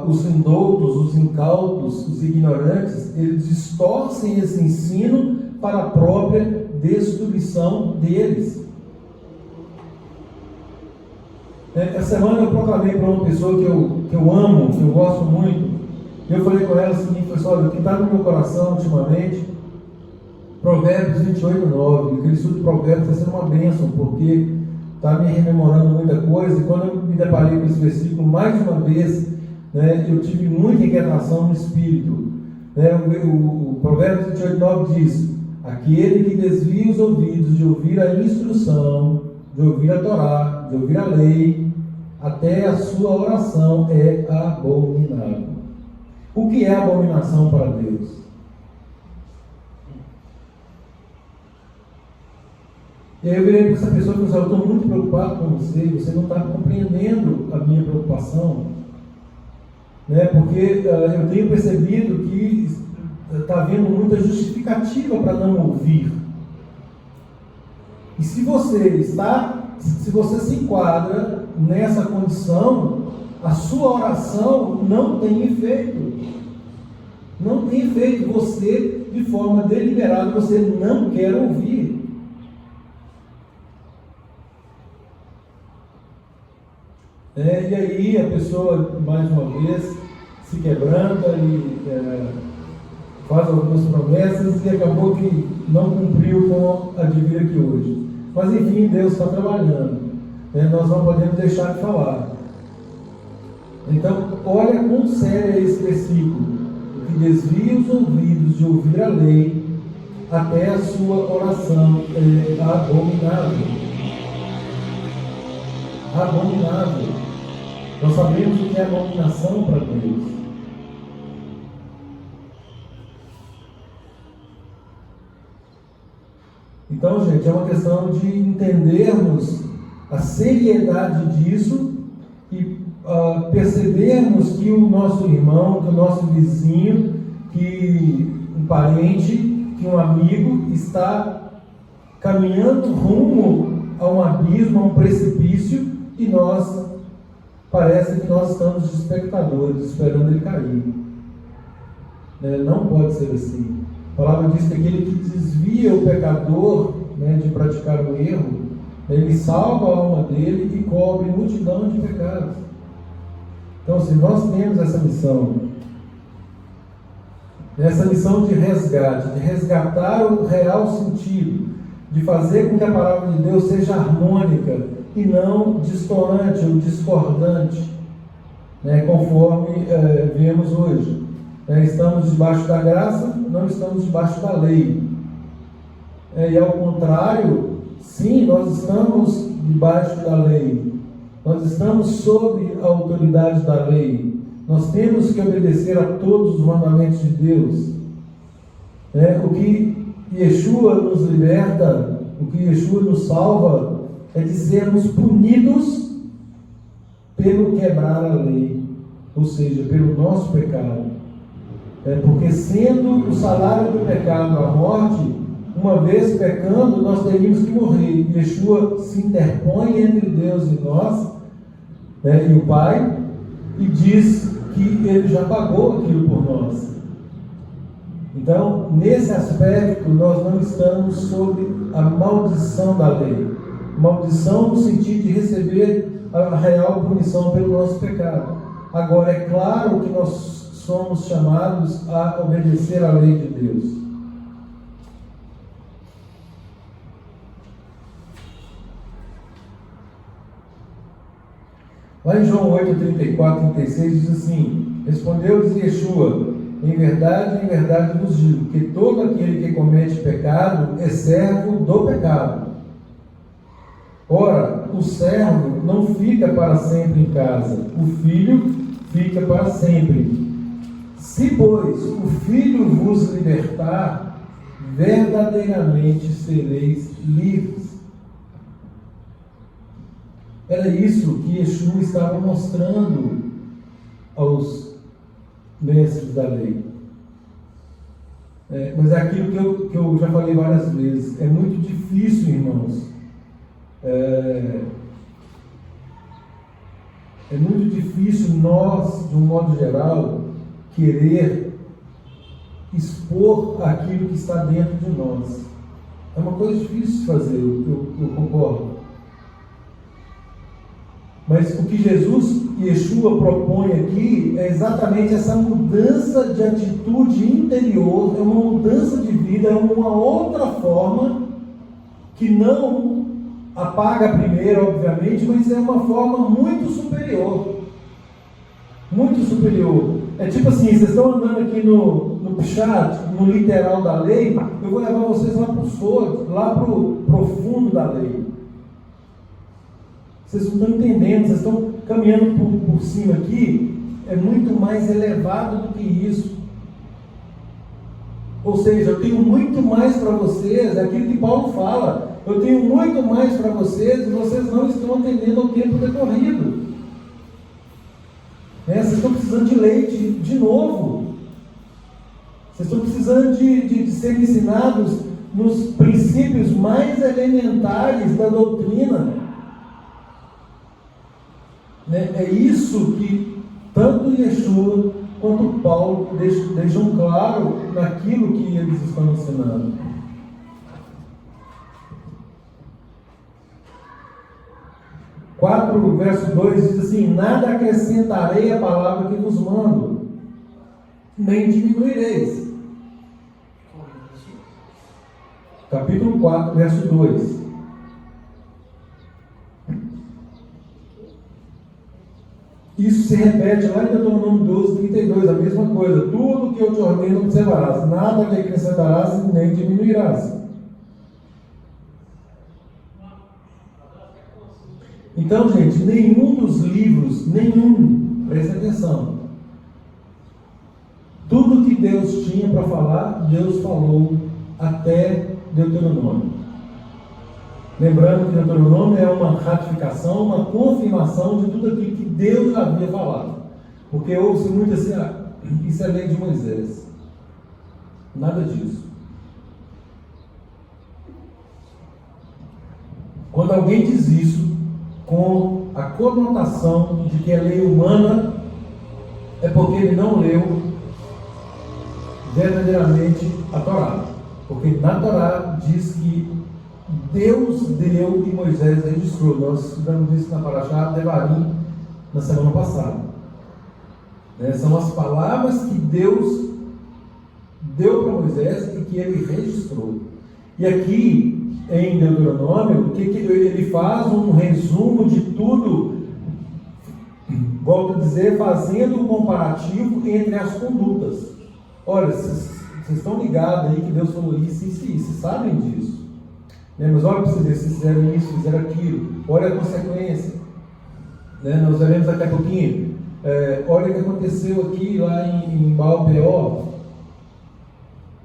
Os indoutos, os incautos, os ignorantes, eles distorcem esse ensino para a própria destruição deles. Essa semana eu proclamei para uma pessoa que eu amo, que eu gosto muito. Eu falei com ela o seguinte: pessoal, o que está no meu coração ultimamente, Provérbios 28:9. Aquele estudo de Provérbios está sendo uma bênção, porque está me rememorando muita coisa. E quando eu me deparei com esse versículo mais uma vez, né, eu tive muita inquietação no espírito, né? O Provérbios 28:9 diz: aquele que desvia os ouvidos de ouvir a instrução, de ouvir a Torá, de ouvir a lei, até a sua oração é abominável. O que é abominação para Deus? E aí eu virei para essa pessoa e falei: eu estou muito preocupado com você não está compreendendo a minha preocupação, né? Porque eu tenho percebido que está havendo muita justificativa para não ouvir. E se você se enquadra nessa condição, a sua oração não tem efeito. Não tem efeito. Você, de forma deliberada, você não quer ouvir. E aí a pessoa, mais uma vez, se quebranta e faz algumas promessas e acabou que não cumpriu com a de vir aqui hoje. Mas enfim, Deus está trabalhando, né? Nós não podemos deixar de falar. Então, olha quão sério é esse versículo: o que desvia os ouvidos de ouvir a lei, até a sua oração é abominável. Abominável. Nós sabemos o que é abominação para Deus. Então, gente, é uma questão de entendermos a seriedade disso e percebermos que o nosso irmão, que o nosso vizinho, que um parente, que um amigo está caminhando rumo a um abismo, a um precipício, e parece que nós estamos de espectadores, esperando ele cair. Não pode ser assim. A palavra diz que aquele que desvia o pecador, né, de praticar o erro, ele salva a alma dele e cobre multidão de pecados. Então, assim, nós temos essa missão de resgate, de resgatar o real sentido, de fazer com que a palavra de Deus seja harmônica e não distorante ou discordante, né, conforme vemos hoje. Estamos debaixo da graça, não estamos debaixo da lei. E ao contrário, sim, nós estamos debaixo da lei. Nós estamos sob a autoridade da lei. Nós temos que obedecer a todos os mandamentos de Deus. O que Yeshua nos liberta, o que Yeshua nos salva, é de sermos punidos pelo quebrar a lei, ou seja, pelo nosso pecado. Porque sendo o salário do pecado a morte, uma vez pecando, nós teríamos que morrer. Yeshua se interpõe entre Deus e nós, e o Pai, e diz que Ele já pagou aquilo por nós. Então, nesse aspecto, nós não estamos sob a maldição da lei. Maldição no sentido de receber a real punição pelo nosso pecado. Agora, é claro que nós somos chamados a obedecer à lei de Deus. Lá em João 8, 34, 36 diz assim: respondeu-lhes Yeshua: em verdade vos digo, que todo aquele que comete pecado é servo do pecado. Ora, o servo não fica para sempre em casa, o filho fica para sempre. Se, pois, o filho vos libertar, verdadeiramente sereis livres. Era isso que Yeshua estava mostrando aos mestres da lei. Mas é aquilo que eu já falei várias vezes. É muito difícil, irmãos. É muito difícil nós, de um modo geral, querer expor aquilo que está dentro de nós. É uma coisa difícil de fazer, eu concordo. Mas o que Jesus e Yeshua propõe aqui é exatamente essa mudança de atitude interior, é uma mudança de vida, é uma outra forma que não apaga a primeira, obviamente, mas é uma forma muito superior. Muito superior. É tipo assim, vocês estão andando aqui no Pshat, no literal da lei, eu vou levar vocês lá para o Sod, lá para o profundo da lei. Vocês não estão entendendo, vocês estão caminhando por cima aqui, é muito mais elevado do que isso. Ou seja, eu tenho muito mais para vocês, é aquilo que Paulo fala, eu tenho muito mais para vocês e vocês não estão atendendo ao tempo decorrido. Vocês estão precisando de leite de novo. Vocês estão precisando de ser ensinados nos princípios mais elementares da doutrina. É isso que tanto Yeshua quanto Paulo deixam claro naquilo que eles estão ensinando. Verso 2 diz assim: nada acrescentarei à palavra que vos mando, nem diminuireis. Capítulo 4, verso 2. Isso se repete lá em Deuteronômio 12, 32, a mesma coisa. Tudo que eu te ordeno observarás, nada lhe acrescentarás nem diminuirás. Então, gente, nenhum dos livros, presta atenção. Tudo que Deus tinha para falar, Deus falou até Deuteronômio. Lembrando que Deuteronômio é uma ratificação, uma confirmação de tudo aquilo que Deus já havia falado. Porque ouve-se muito assim, isso é lei de Moisés. Nada disso. Quando alguém diz isso, com a conotação de que é lei humana, é porque ele não leu verdadeiramente a Torá. Porque na Torá diz que Deus deu e Moisés registrou. Nós estudamos isso na Parashá Devarim na semana passada. São as palavras que Deus deu para Moisés e que ele registrou. E aqui em Deuteronômio, o que ele faz? Um resumo de tudo, volto a dizer, fazendo um comparativo entre as condutas. Olha, vocês estão ligados aí que Deus falou isso e isso, vocês sabem disso. Mas olha para vocês verem, vocês fizeram isso, fizeram aquilo, olha a consequência. Nós veremos daqui a pouquinho. Olha o que aconteceu aqui lá em Baal Peor.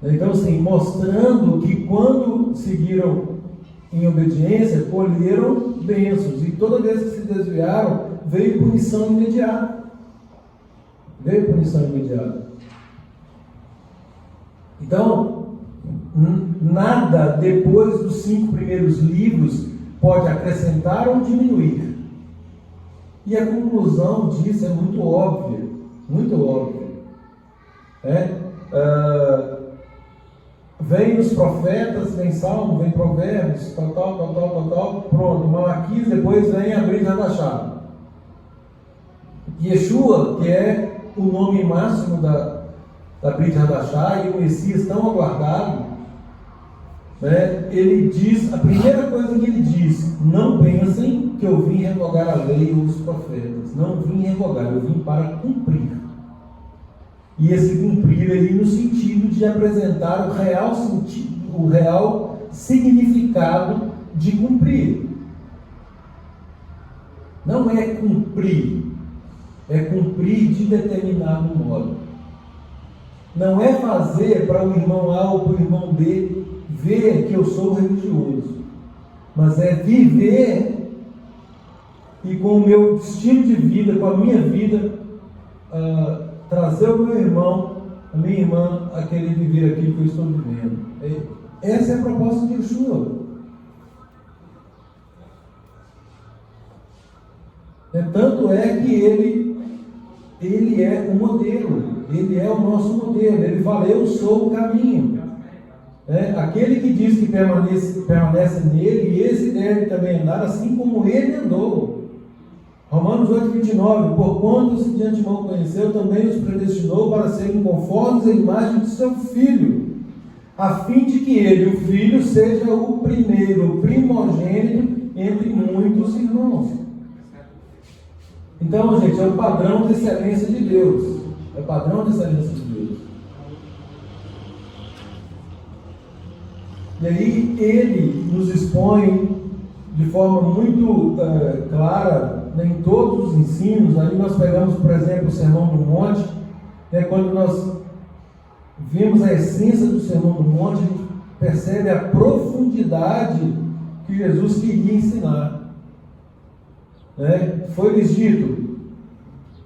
Então, assim, mostrando que quando seguiram em obediência, colheram bênçãos. E toda vez que se desviaram, veio punição imediata. Veio punição imediata. Então, nada depois dos 5 primeiros livros pode acrescentar ou diminuir. E a conclusão disso é muito óbvia. Muito óbvia. Vem os profetas, vem Salmo, vem Provérbios, tal, pronto, Malaquias, depois vem a Brit Hadashah. Yeshua, que é o nome máximo da Brit Hadashah, e o Messias tão aguardado, ele diz, a primeira coisa que ele diz: não pensem que eu vim revogar a lei ou os profetas. Não vim revogar, eu vim para cumprir. E esse cumprir aí no sentido de apresentar o real sentido, o real significado de cumprir. Não é cumprir, é cumprir de determinado modo. Não é fazer para o irmão A ou para o irmão B ver que eu sou religioso, mas é viver e com o meu estilo de vida, com a minha vida, trazer o meu irmão, a minha irmã, a querer viver aquilo que eu estou vivendo. Essa é a proposta de Yeshua. Tanto é que ele é o modelo, ele é o nosso modelo. Ele fala: eu sou o caminho. Aquele que diz que permanece nele, esse deve também andar assim como ele andou. Romanos 8,29: porquanto se de antemão conheceu, também os predestinou para serem conformes à imagem de seu Filho, a fim de que ele, o Filho, seja o primeiro, o primogênito entre muitos irmãos. Então, gente, é o padrão de excelência de Deus. É o padrão de excelência de Deus. E aí ele nos expõe de forma muito clara, em todos os ensinos. Aí nós pegamos, por exemplo, o Sermão do Monte, quando nós vemos a essência do Sermão do Monte, a gente percebe a profundidade que Jesus queria ensinar. Foi-lhes dito: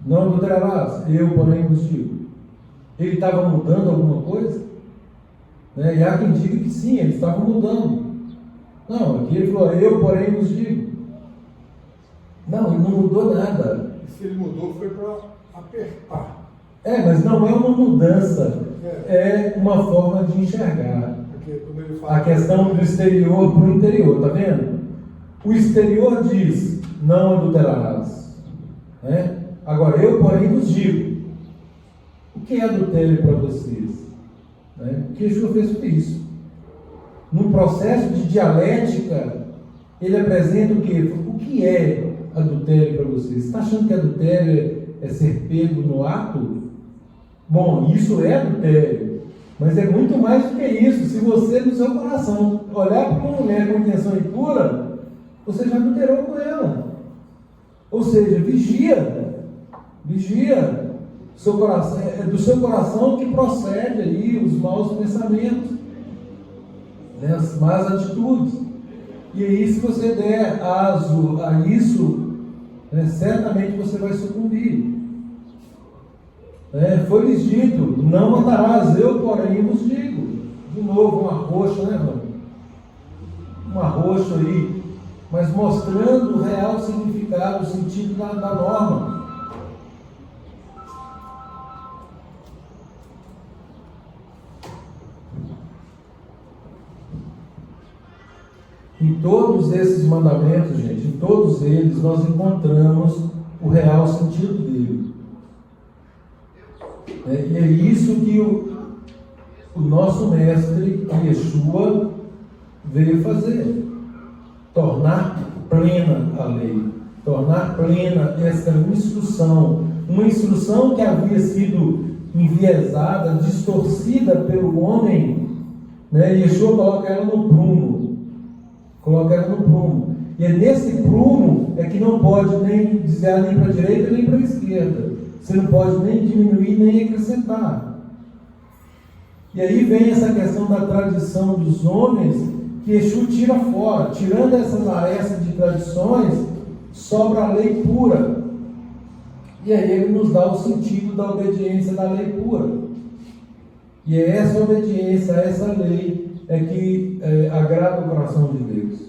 não adulterarás, eu, porém, vos digo. Ele estava mudando alguma coisa? E há quem diga que sim, ele estava mudando. Não, aqui ele falou: eu, porém, vos digo. Não, ele não mudou nada. E se ele mudou, foi para apertar. Mas não é uma mudança, é uma forma de enxergar. Porque quando ele fala A questão do exterior para o interior, está vendo? O exterior diz: não adulterarás. Agora, eu, porém, vos digo. O que é adultério para vocês? O que Yeshua fez foi isso. Num processo de dialética, ele apresenta o quê? O que é adultério para vocês? Você está achando que adultério é ser pego no ato? Bom, isso é adultério, mas é muito mais do que isso. Se você, no seu coração, olhar para uma mulher com intenção impura, você já adulterou com ela. Ou seja, vigia. Seu coração, é do seu coração que procede aí os maus pensamentos, as más atitudes. E aí, se você der aso a isso, certamente você vai sucumbir. Foi-lhes dito: não matarás, eu, porém, vos digo. De novo, uma roxa, mano? Uma roxa aí, mas mostrando o real significado, o sentido da norma. Em todos esses mandamentos, gente, em todos eles, nós encontramos o real sentido dele. E é isso que o nosso mestre, Yeshua, veio fazer. Tornar plena a lei. Tornar plena essa instrução. Uma instrução que havia sido enviesada, distorcida pelo homem. Yeshua coloca ela no prumo. E é nesse prumo que não pode nem desviar nem para a direita nem para a esquerda. Você não pode nem diminuir nem acrescentar. E aí vem essa questão da tradição dos homens, que Exu tira fora. Tirando essas arestas de tradições, sobra a lei pura. E aí ele nos dá o sentido da obediência da lei pura. E é essa obediência a essa lei é que agrada o coração de Deus.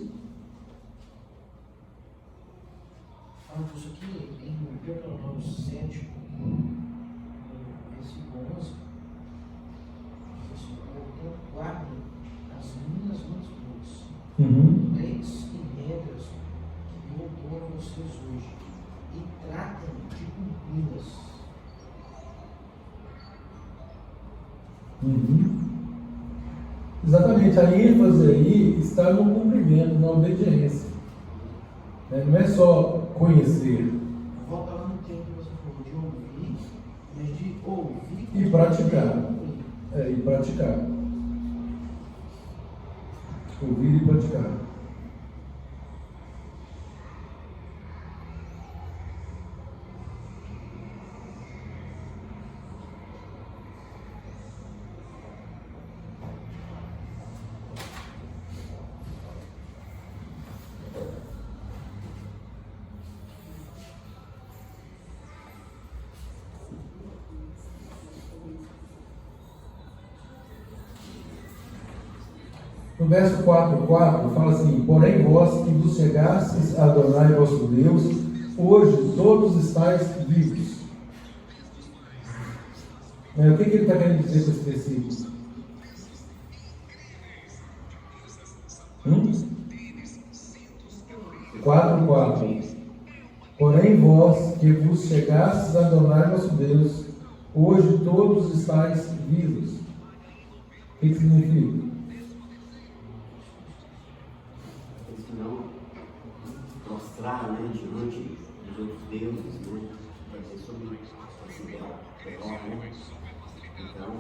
Falando isso aqui em Deuteronômio 7, versículo 11, eu guardo as minhas mãos, leis e regras que eu dou a vocês hoje, e tratem de cumpri-las. Exatamente, a ênfase aí está no cumprimento, na obediência. Não é só conhecer. Volta lá no tempo que você falou de ouvir, mas de ouvir E praticar. E praticar. Ouvir e praticar. No verso 4:4 fala assim: porém vós que vos chegastes a Adonai vosso Deus, hoje todos estáis vivos. O que ele está querendo dizer com esse versículo? 4:4 porém vós que vos chegastes a Adonai vosso Deus, hoje todos estáis vivos. O que significa? Não prostrar, né, diante dos outros deuses, né, quer dizer, sobre esse terror, né. Então,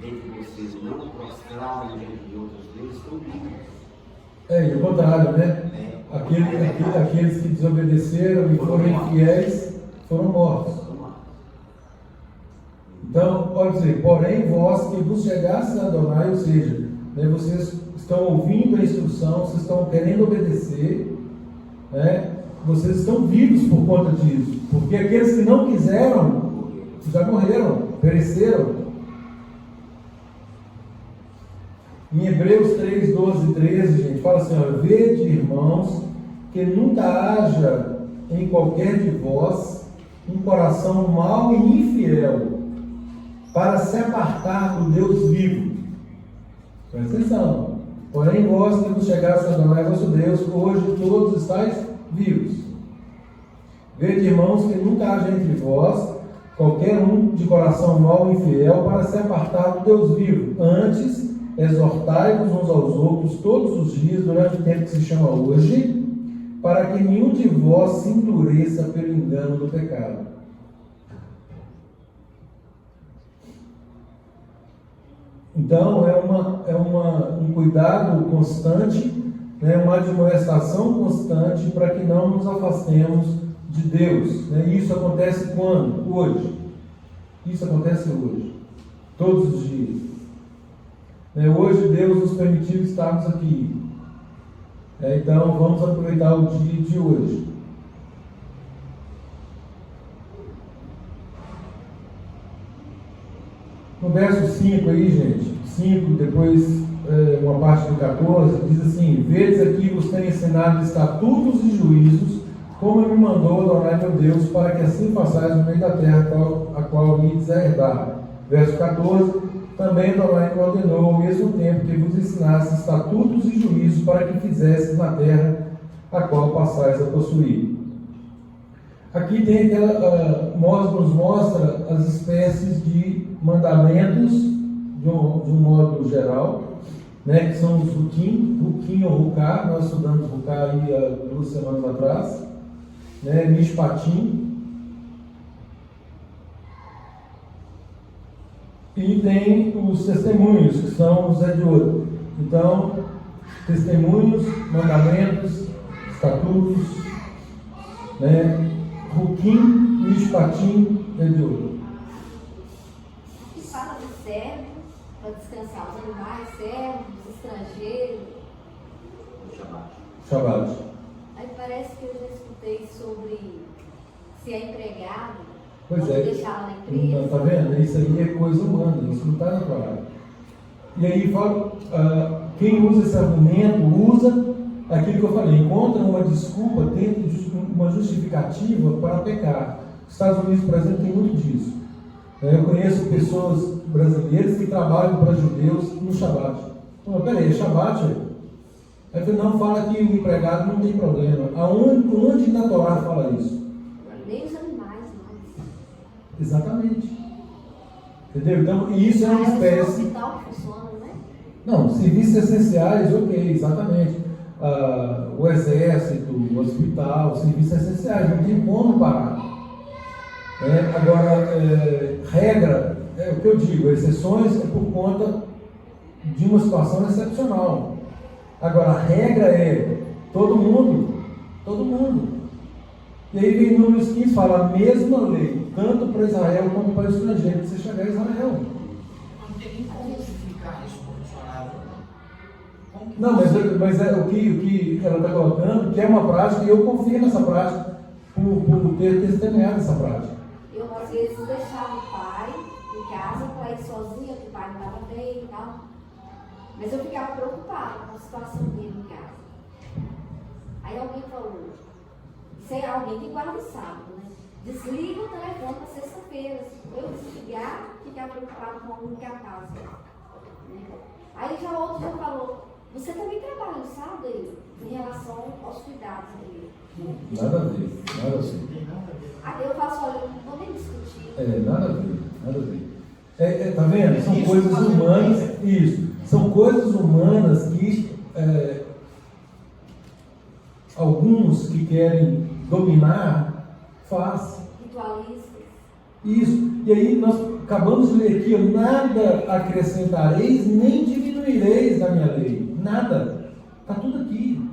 dentro de vocês não prostrarem diante de outros deuses, estão vivos. E o contrário, né? Aqueles que desobedeceram e foram infiéis foram mortos. Então, pode dizer, porém vós que vos chegastes a Adonai, ou seja, né, vocês estão ouvindo a instrução, vocês estão querendo obedecer, né? Vocês estão vivos por conta disso, porque aqueles que não quiseram já morreram, pereceram. Em Hebreus 3, 12 e 13, gente, fala assim: ó, vede, irmãos, que nunca haja em qualquer de vós um coração mau e infiel, para se apartar do Deus vivo. Presta atenção. Porém, vós que vos chegastes a Adonai vosso Deus, hoje todos estáis vivos. Vede, irmãos, que nunca haja entre vós qualquer um de coração mau e infiel, para se apartar do Deus vivo. Antes, exortai-vos uns aos outros todos os dias, durante o tempo que se chama hoje, para que nenhum de vós se endureça pelo engano do pecado. Então, é um cuidado constante, né, uma admoestação constante para que não nos afastemos de Deus. Né? Isso acontece quando? Hoje. Isso acontece hoje. Todos os dias. Né? Hoje Deus nos permitiu estarmos aqui. Então, vamos aproveitar o dia de hoje. No verso 5 aí, gente, 5, depois uma parte do 14, diz assim: vedes aqui vos tenho ensinado estatutos e juízos, como me mandou Adonai meu Deus, para que assim façais no meio da terra a qual ides a herdar. Verso 14, também Adonai me ordenou ao mesmo tempo que vos ensinasse estatutos e juízos, para que fizesses na terra a qual passais a possuir. Aqui tem nos mostra as espécies de mandamentos, de um modo geral, né, que são os Hukim ou Hukah. Nós estudamos Hukah aí há 2 semanas atrás, né, Mishpatim, e tem os testemunhos, que são os Ediot. Então, testemunhos, mandamentos, estatutos, né, Hukim, Mishpatim, Ediot. E fala do servo, para descansar os animais, servos, estrangeiros, Shabbat. Shabat. Aí parece que eu já escutei sobre se é empregado, Pois quando é. deixar lá na Então, empresa. tá vendo? Isso aí é coisa humana, isso não está na Torá. E aí fala, quem usa esse argumento, usa aquilo que eu falei, encontra uma desculpa, tenta uma justificativa para pecar. Os Estados Unidos, por exemplo, tem muito disso. Eu conheço pessoas brasileiras que trabalham para judeus no Shabat. Então, peraí, é Shabat? Aí eu falei, não, fala que o empregado não tem problema. Onde na Torá fala isso? Nem os animais, não. Exatamente. Entendeu? Então, isso é uma Mas espécie... o hospital funciona, né? Não, serviços essenciais, ok, exatamente. O exército, o hospital, serviços essenciais, não tem como parar. Agora, regra, é o que eu digo, exceções é por conta de uma situação excepcional. Agora, a regra é todo mundo. E aí vem Números 15, fala a mesma lei, tanto para Israel como para o estrangeiro, que você chegar a Israel. Não tem nem como justificar isso para o funcionário. Como que Não, você- mas é o que ela está colocando, que é uma prática, e eu confio nessa prática, por ter testemunhado essa prática. Eu, às vezes, deixava o pai em casa para ir sozinha, que o pai não estava bem e tal. Mas eu ficava preocupada com a situação dele em casa. Aí alguém falou, isso é alguém que guarda o sábado, né? Desliga o telefone na sexta-feira. Se eu desligar, ficar preocupado com algum incapaz. Né? Aí já outro já falou, você também trabalha no sábado aí, em relação aos cuidados dele. Nada a ver, nada a ver. Aí eu faço, olha, eu não vou nem discutir. Nada a ver. Tá vendo? São coisas humanas, isso. São coisas humanas que alguns que querem dominar fazem. Ritualistas. Isso. E aí nós acabamos de ler aqui, ó, nada acrescentareis nem diminuireis da minha lei. Nada. Está tudo aqui.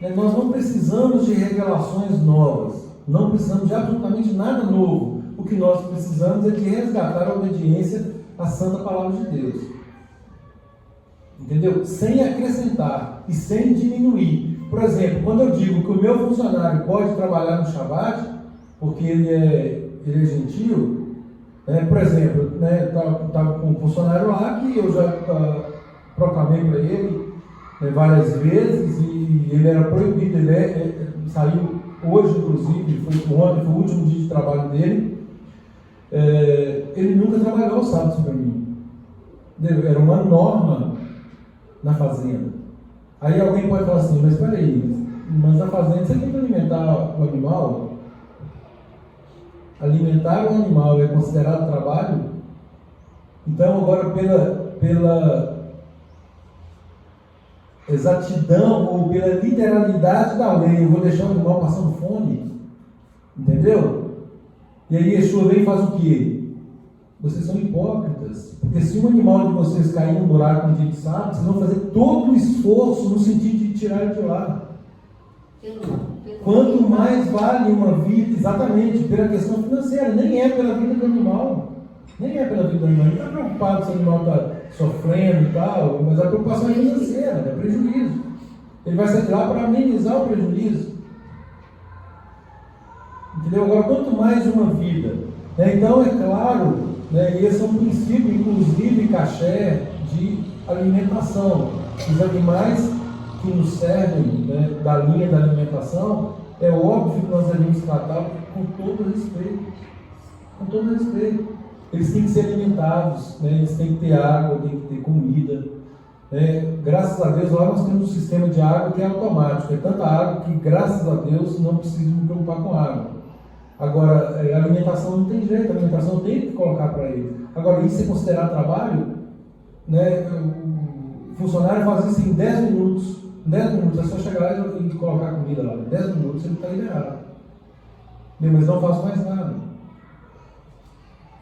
Nós não precisamos de revelações novas. Não precisamos de absolutamente nada novo. O que nós precisamos é de resgatar a obediência à santa palavra de Deus. Entendeu? Sem acrescentar e sem diminuir. Por exemplo, quando eu digo que o meu funcionário pode trabalhar no Shabat, porque ele é gentil, por exemplo, estava com um funcionário lá que eu já proclamei para ele várias vezes e ele era proibido, ele saiu hoje, inclusive, ontem foi o último dia de trabalho dele, ele nunca trabalhou aos sábados para mim. Era uma norma na fazenda. Aí alguém pode falar assim, mas peraí, mas na fazenda você tem que alimentar o animal? Alimentar o animal é considerado trabalho? Então agora pela exatidão ou pela literalidade da lei, eu vou deixar o animal passando fome? Entendeu? E aí Yeshua vem e faz o quê? Vocês são hipócritas, porque se um animal de vocês cair num buraco no dia de sábado, vocês vão fazer todo o esforço no sentido de tirar ele de lá. Quanto mais vale uma vida, exatamente, pela questão financeira, nem é pela vida do animal. Nem é pela vida do animal. Ele está preocupado se o animal está sofrendo e tal, mas a preocupação é financeira, é prejuízo. Ele vai sair lá para amenizar o prejuízo. Entendeu? Agora, quanto mais uma vida. Então, é claro, e esse é um princípio, inclusive, caché de alimentação. Os animais que nos servem da linha da alimentação, é óbvio que nós devemos tratá-los com todo respeito. Com todo respeito. Eles têm que ser alimentados, eles têm que ter água, têm que ter comida. Graças a Deus, lá nós temos um sistema de água que é automático. É tanta água que, graças a Deus, não preciso me preocupar com água. Agora, a alimentação não tem jeito, a alimentação tem que colocar para ele. Agora, isso é considerado trabalho? O funcionário faz isso em 10 minutos. 10 minutos, é só chegar lá e colocar a comida lá. 10 minutos ele está liberado. Mas não faço mais nada.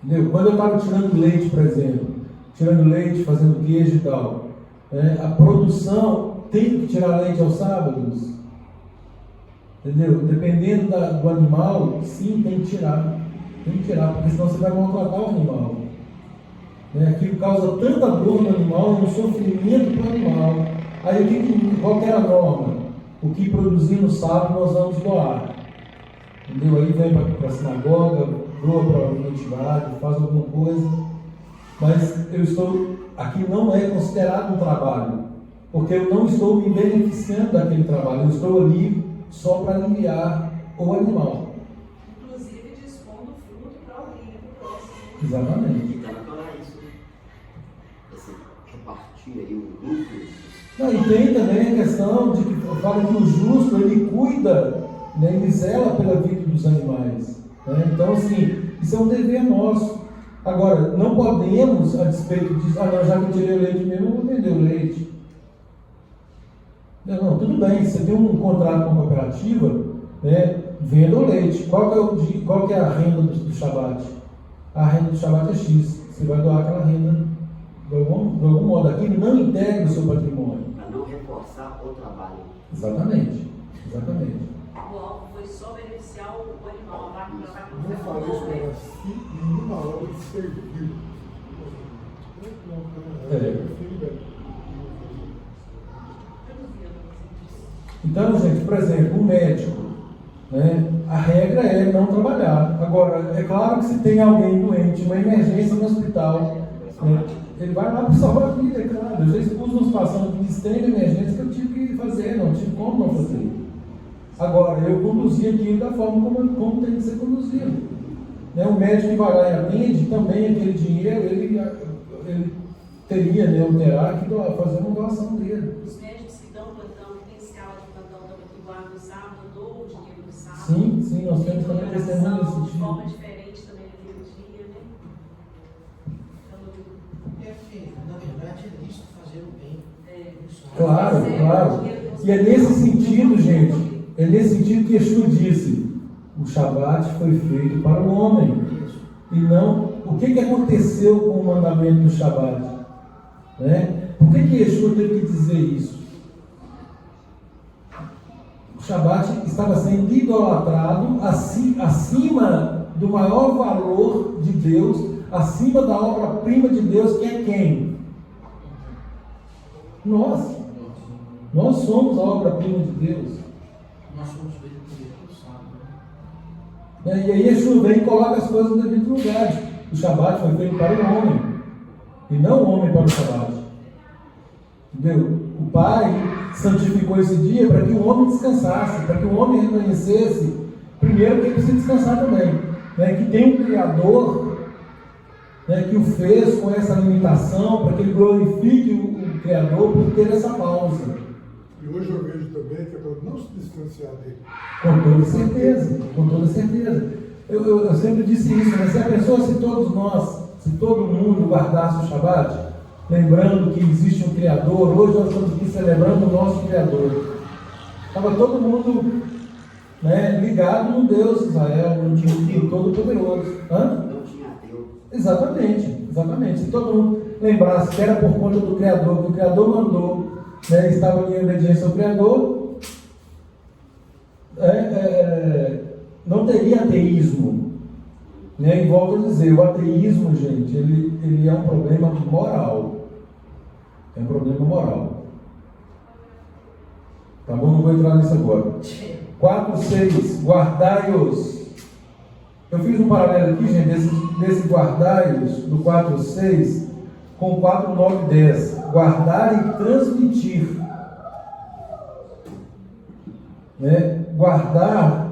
Entendeu? Quando eu estava tirando leite, por exemplo, tirando leite, fazendo queijo e tal, a produção tem que tirar leite aos sábados. Entendeu? Dependendo do animal, sim, tem que tirar. Tem que tirar, porque senão você vai maltratar o animal. Aquilo causa tanta dor no animal, um sofrimento para o animal. Aí qual que era a norma? O que produzir no sábado nós vamos doar. Entendeu? Aí vem para a sinagoga, doa para a identidade, faz alguma coisa. Mas eu estou, aqui não é considerado um trabalho, porque eu não estou me beneficiando daquele trabalho, eu estou ali só para aliviar o animal. Inclusive dispondo fruto para alguém, para o próximo. Exatamente. E está na Torá isso, né? Esse repartir aí o lucro. Não, e tem também a questão de que fala que o justo, ele cuida, né, ele zela pela vida dos animais. Né? Então, assim, isso é um dever nosso. Agora, não podemos, a despeito disso, não, já que eu tirei o leite mesmo, eu vou vender o leite. Não, tudo bem, você tem um contrato com a cooperativa, né, venda o leite. Qual que é a renda do Shabat? A renda do Shabat é X. Você vai doar aquela renda de algum modo. Aqui não integra o seu patrimônio. Para não reforçar o trabalho. Exatamente. O alvo foi só beneficiar o animal, a vaca Não falei isso para ela, se nenhuma hora de servir. Então, gente, por exemplo, o médico, né, a regra é não trabalhar. Agora, é claro que se tem alguém doente, uma emergência no hospital, né, ele vai lá para salvar a vida, é claro. Eu já expus uma situação de extrema emergência que eu tive que fazer, não tive como não fazer. Agora, eu conduzi aquilo da forma como tem que ser conduzido. Né, o médico que vai lá e atende, também aquele dinheiro, ele teria, né, ou terá que fazer uma doação dele. Os médicos que dão plantão, que tem escala de plantão também, que guardam o sábado, dou o dinheiro do sábado. Sim, nós temos também testemunho nesse De sentido. forma diferente também naquele dia, né? É que, na verdade, é lícito fazer o bem. Claro. E é nesse sentido, gente, é nesse sentido que Yeshua disse, o Shabat foi feito para o homem. E não, o que aconteceu com o mandamento do Shabat? Né? Por que Yeshua teve que dizer isso? O Shabat estava sendo idolatrado acima do maior valor de Deus, acima da obra-prima de Deus, que é quem? Nós somos a obra-prima de Deus. Nós somos feitos por Deus, sábado. E aí Yeshua vem e coloca as coisas no devido lugar. O Shabat foi feito para o homem, e não o homem para o Shabat. Entendeu? O Pai santificou esse dia para que o homem descansasse, para que o homem reconhecesse, primeiro, que ele precisa descansar também, né? Que tem um Criador, né, que o fez com essa limitação, para que ele glorifique o Criador por ter essa pausa. E hoje eu vejo também que é para não se distanciar dele. Com toda certeza. Eu sempre disse isso, mas se a pessoa, se todos nós, se todo mundo guardasse o Shabat, lembrando que existe um Criador, hoje nós estamos aqui celebrando o nosso Criador. Estava todo mundo, né, ligado no Deus Israel, no Deus Todo-Poderoso. Não tinha ateu. Exatamente. Se todo mundo lembrasse que era por conta do Criador, que o Criador mandou, né, estava em obediência ao Criador, não teria ateísmo. Né? E volto a dizer, o ateísmo, gente, ele é um problema moral. É um problema moral. Tá bom? Não vou entrar nisso agora. 4:6, guardai-os. Eu fiz um paralelo aqui, gente, desse guardai-os, do 4:6, com 4:9-10. Guardar e transmitir. Né? Guardar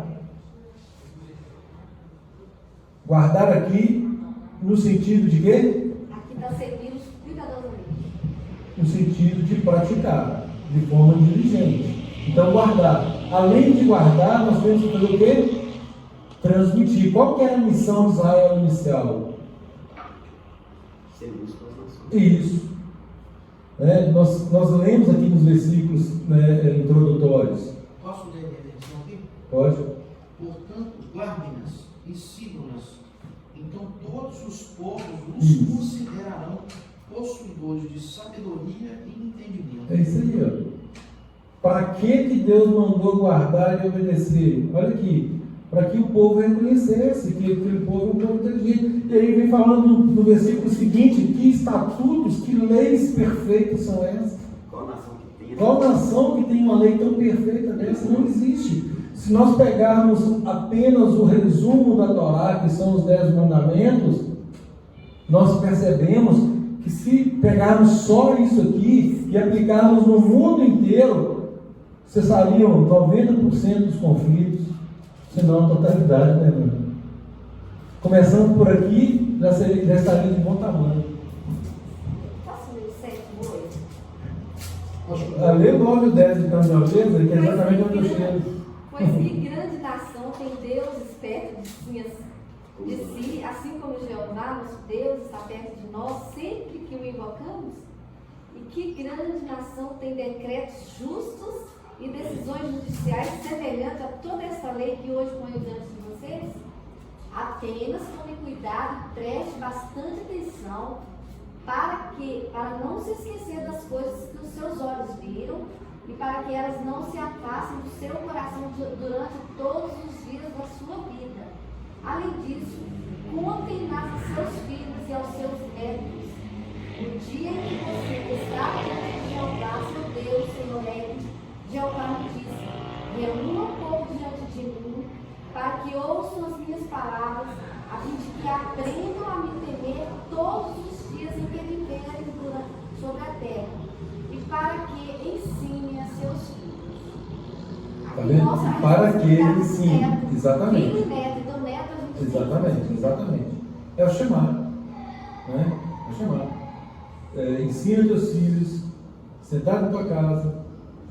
aqui no sentido de quê? Aqui está servindo cuidadosamente. No sentido de praticar, de forma diligente. Então, guardar. Além de guardar, nós temos que fazer o quê? Transmitir. Qual que era a missão de Israel inicial? Ser luz para as nações. Isso. Nós lemos aqui nos versículos, né, introdutórios. Posso ler a minha versão aqui? Pode? Portanto, guardem-nas e sigam-nas. Então todos os povos nos Isso. considerarão possuidores de sabedoria e entendimento. É isso aí, ó. Para que Deus mandou guardar e obedecer? Olha aqui. Para que o povo reconhecesse que aquele povo é um povo inteligente. E aí vem falando no versículo seguinte, que estatutos, que leis perfeitas são essas? Qual nação que tem Qual nação que tem uma lei tão perfeita dessa? Não existe. Se nós pegarmos apenas o resumo da Torá, que são os 10 mandamentos, nós percebemos que se pegarmos só isso aqui e aplicarmos no mundo inteiro, cessariam 90% dos conflitos, se não a totalidade, né, irmão? Começando por aqui, já estaria de bom tamanho. Posso ler o 7:8? Lê o 9 e o 10 então de uma vez, que é exatamente onde eu chego. Pois que grande nação tem deuses perto de si, assim como Jeová, nosso Deus, está perto de nós sempre que o invocamos? E que grande nação tem decretos justos e decisões judiciais semelhantes a toda essa lei que hoje põe diante de vocês? Apenas tome cuidado e preste bastante atenção para não se esquecer das coisas que os seus olhos viram e para que elas não se afastem do seu coração durante todos os dias da sua vida. Além disso, contem a seus filhos e aos seus netos o dia em que você está diante de Jeová, seu Deus, Senhor, Jeová me disse: reúna o povo diante de mim, para que ouçam as minhas palavras, a fim de que aprendam a me temer todos os dias em que viverem sobre a terra, e para que ensinem a seus filhos. Tá vendo? Para que ele ensine. Exatamente. Filho e neto, do neto a gente Exatamente. É o chamar. Né? É o chamar. Ensina teus filhos, sentado na tua casa,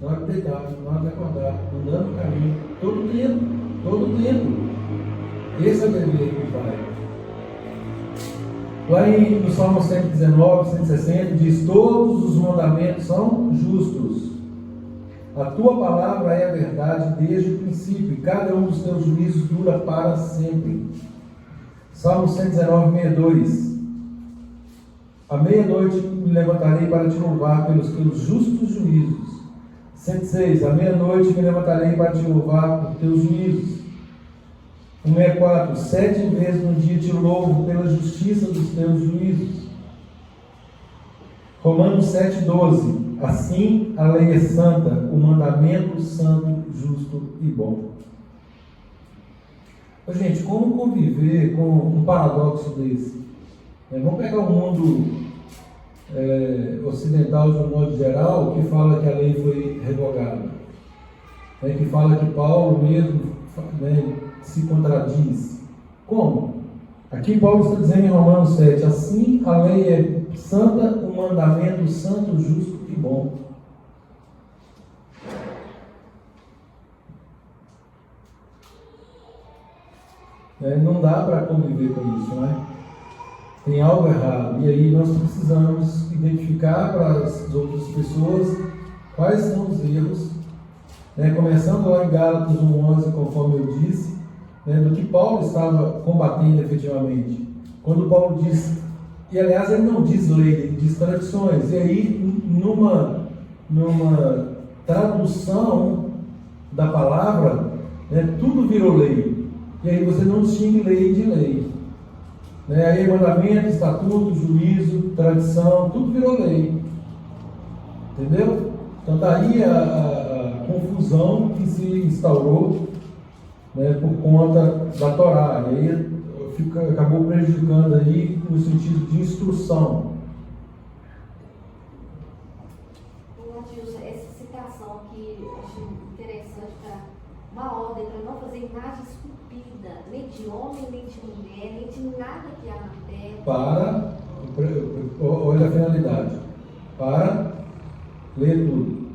na hora de deitar, na hora de acordar, andando no caminho, todo tempo. Esse é o dever do Pai. Lá no Salmo 119, 160, diz: todos os mandamentos são justos. A tua palavra é a verdade desde o princípio, e cada um dos teus juízos dura para sempre. Salmo 119, 62. À meia-noite me levantarei para te louvar pelos teus justos juízos. 106. À meia-noite me levantarei para te louvar por teus juízos. 164. 7 vezes no dia te louvo pela justiça dos teus juízos. Romanos 7:12. Assim a lei é santa, o mandamento santo, justo e bom. Gente, como conviver com um paradoxo desse? Vamos pegar o mundo ocidental de um modo geral, que fala que a lei foi revogada, que fala que Paulo mesmo se contradiz. Como? Aqui Paulo está dizendo em Romanos 7: assim a lei é santa, o mandamento santo, justo e bom. Não dá para conviver com isso, né? Tem algo errado. E aí nós precisamos identificar para as outras pessoas quais são os erros, começando lá em Gálatas 1:11, conforme eu disse, do que Paulo estava combatendo efetivamente. Quando Paulo diz, e aliás ele não diz lei, ele diz tradições, e aí numa tradução da palavra, tudo virou lei, e aí você não distingue lei de lei. Aí mandamento, estatuto, juízo, tradição, tudo virou lei. Entendeu? Então daí a confusão que se instaurou, por conta da Torá. E aí acabou prejudicando aí no sentido de instrução. Essa citação aqui eu acho interessante para uma ordem para não fazer imagem esculpida, nem de homem, nem de mulher, nem de nada que há na terra. Olha a finalidade. Para ler tudo.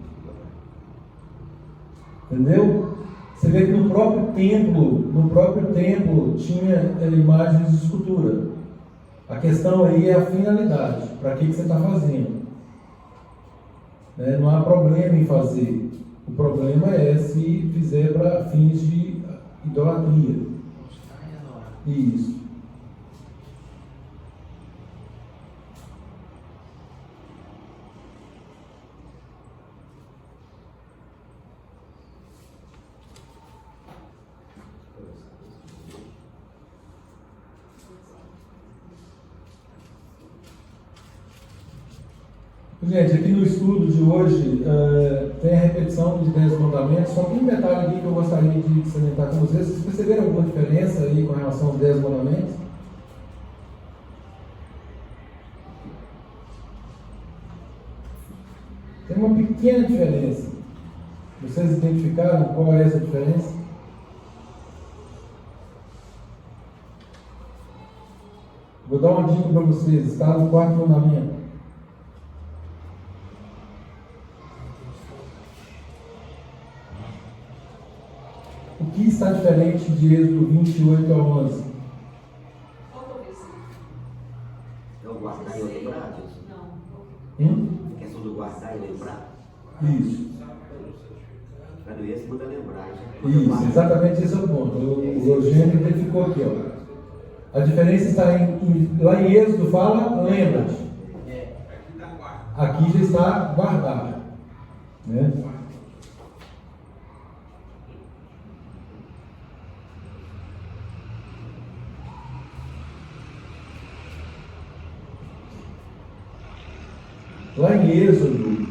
Entendeu? Você vê que no próprio templo tinha imagens de escultura. A questão aí é a finalidade. Para que você está fazendo? Não há problema em fazer. O problema é se fizer para fins de idolatria. Isso. Gente, aqui no estudo de hoje tem a repetição dos 10 mandamentos, só tem um detalhe aqui que eu gostaria de salientar com vocês. Vocês perceberam alguma diferença aí com relação aos 10 mandamentos? Tem uma pequena diferença. Vocês identificaram qual é essa diferença? Vou dar uma dica para vocês, está no 4º mandamento. O que está diferente de Êxodo 28 ao 11? Qual que é o versículo? É o guardar e lembrar disso. Não. A questão do guardar e lembrar. Isso. Quando esse muda lembrar. Isso, exatamente esse é o ponto. O Eugênio identificou aqui, ó. A diferença está lá em Êxodo fala, lembra-te. Aqui já está guardado. Né? Lá em Êxodo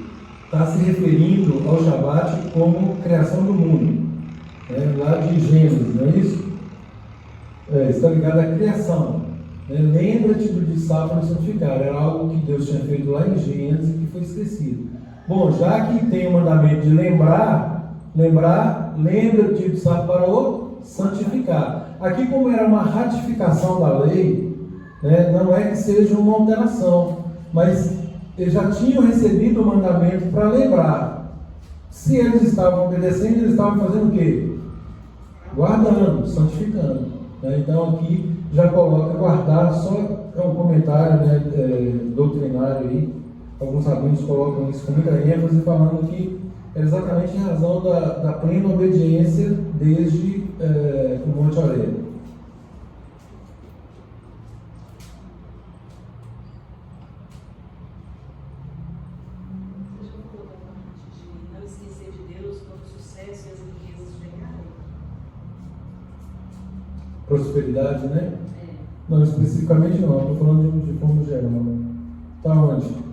está se referindo ao Shabat como criação do mundo. Lá de Gênesis, não é isso? Está ligado à criação. Lembra-te do de sábado santificado. Era algo que Deus tinha feito lá em Gênesis e que foi esquecido. Bom, já que tem o mandamento de lembrar, lembra-te do sábado para o santificar. Aqui, como era uma ratificação da lei, não é que seja uma alteração, mas eles já tinham recebido o mandamento para lembrar. Se eles estavam obedecendo, eles estavam fazendo o quê? Guardando, santificando. Então aqui já coloca guardar, só é um comentário doutrinário aí. Alguns rabinos colocam isso com muita ênfase, falando que é exatamente em razão da plena obediência desde o Monte Horebe. Você já falou da parte de não esquecer de Deus quando o sucesso e as riquezas chegarem? Prosperidade, né? Não, especificamente não, estou falando de forma geral. Está onde?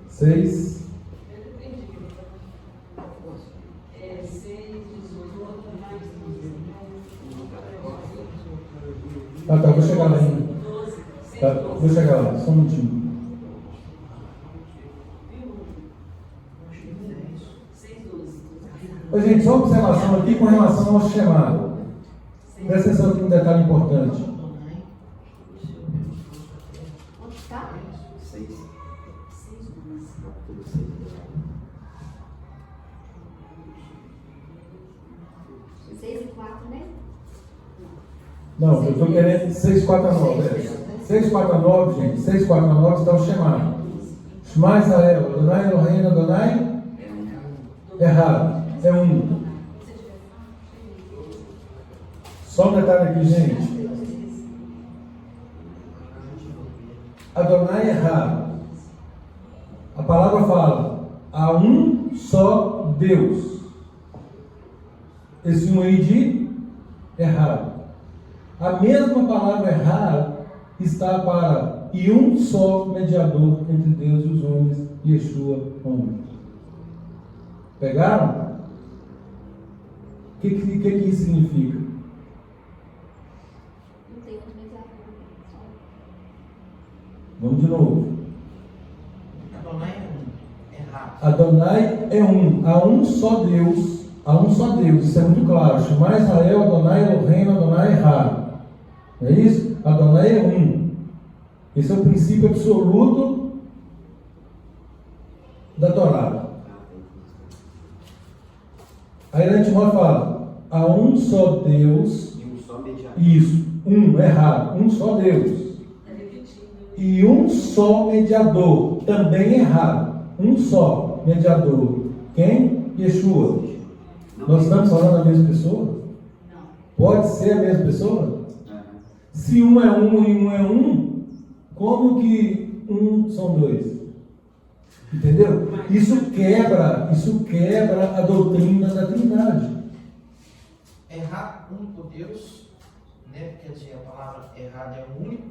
Seis. Tá, vou chegar lá ainda. Tá, vou chegar lá, só um minutinho. Ô, gente, só uma observação aqui com relação ao chamado. Presta atenção aqui um detalhe importante. Onde está? 6. 6 e 4, né? Não, eu estou querendo 6, 4 a 9. 6, 4 a 9, gente. 6, 4 a 9 está o chamado. Shema Israel, Adonai Eloheinu, Adonai. Errado. É um. Só um detalhe aqui, gente. Adonai é errado. A palavra fala: há um só Deus. Esse um aí de errado. A mesma palavra errado está para e um só mediador entre Deus e os homens, Yeshua, homem. Pegaram? O que isso significa? Não tem outro mediador. Vamos de novo. Adonai é um. Errado. Adonai é um. Há um só Deus. Há um só Deus. Isso é muito claro. Shema Israel, Adonai Eloheinu, Adonai errado. Não é isso? Adonai é um. Esse é o princípio absoluto da Torá. Aí na Timóteo fala: há um só Deus. E um só mediador. Isso, errado. Um só Deus. E um só mediador, também errado. Um só mediador. Quem? Yeshua. Nós estamos falando da mesma pessoa? Não. Pode ser a mesma pessoa? Se um é um e um é um, como que um são dois? Entendeu? Isso quebra a doutrina da Trindade. errar único Deus, né? Quer dizer, a palavra errado é único.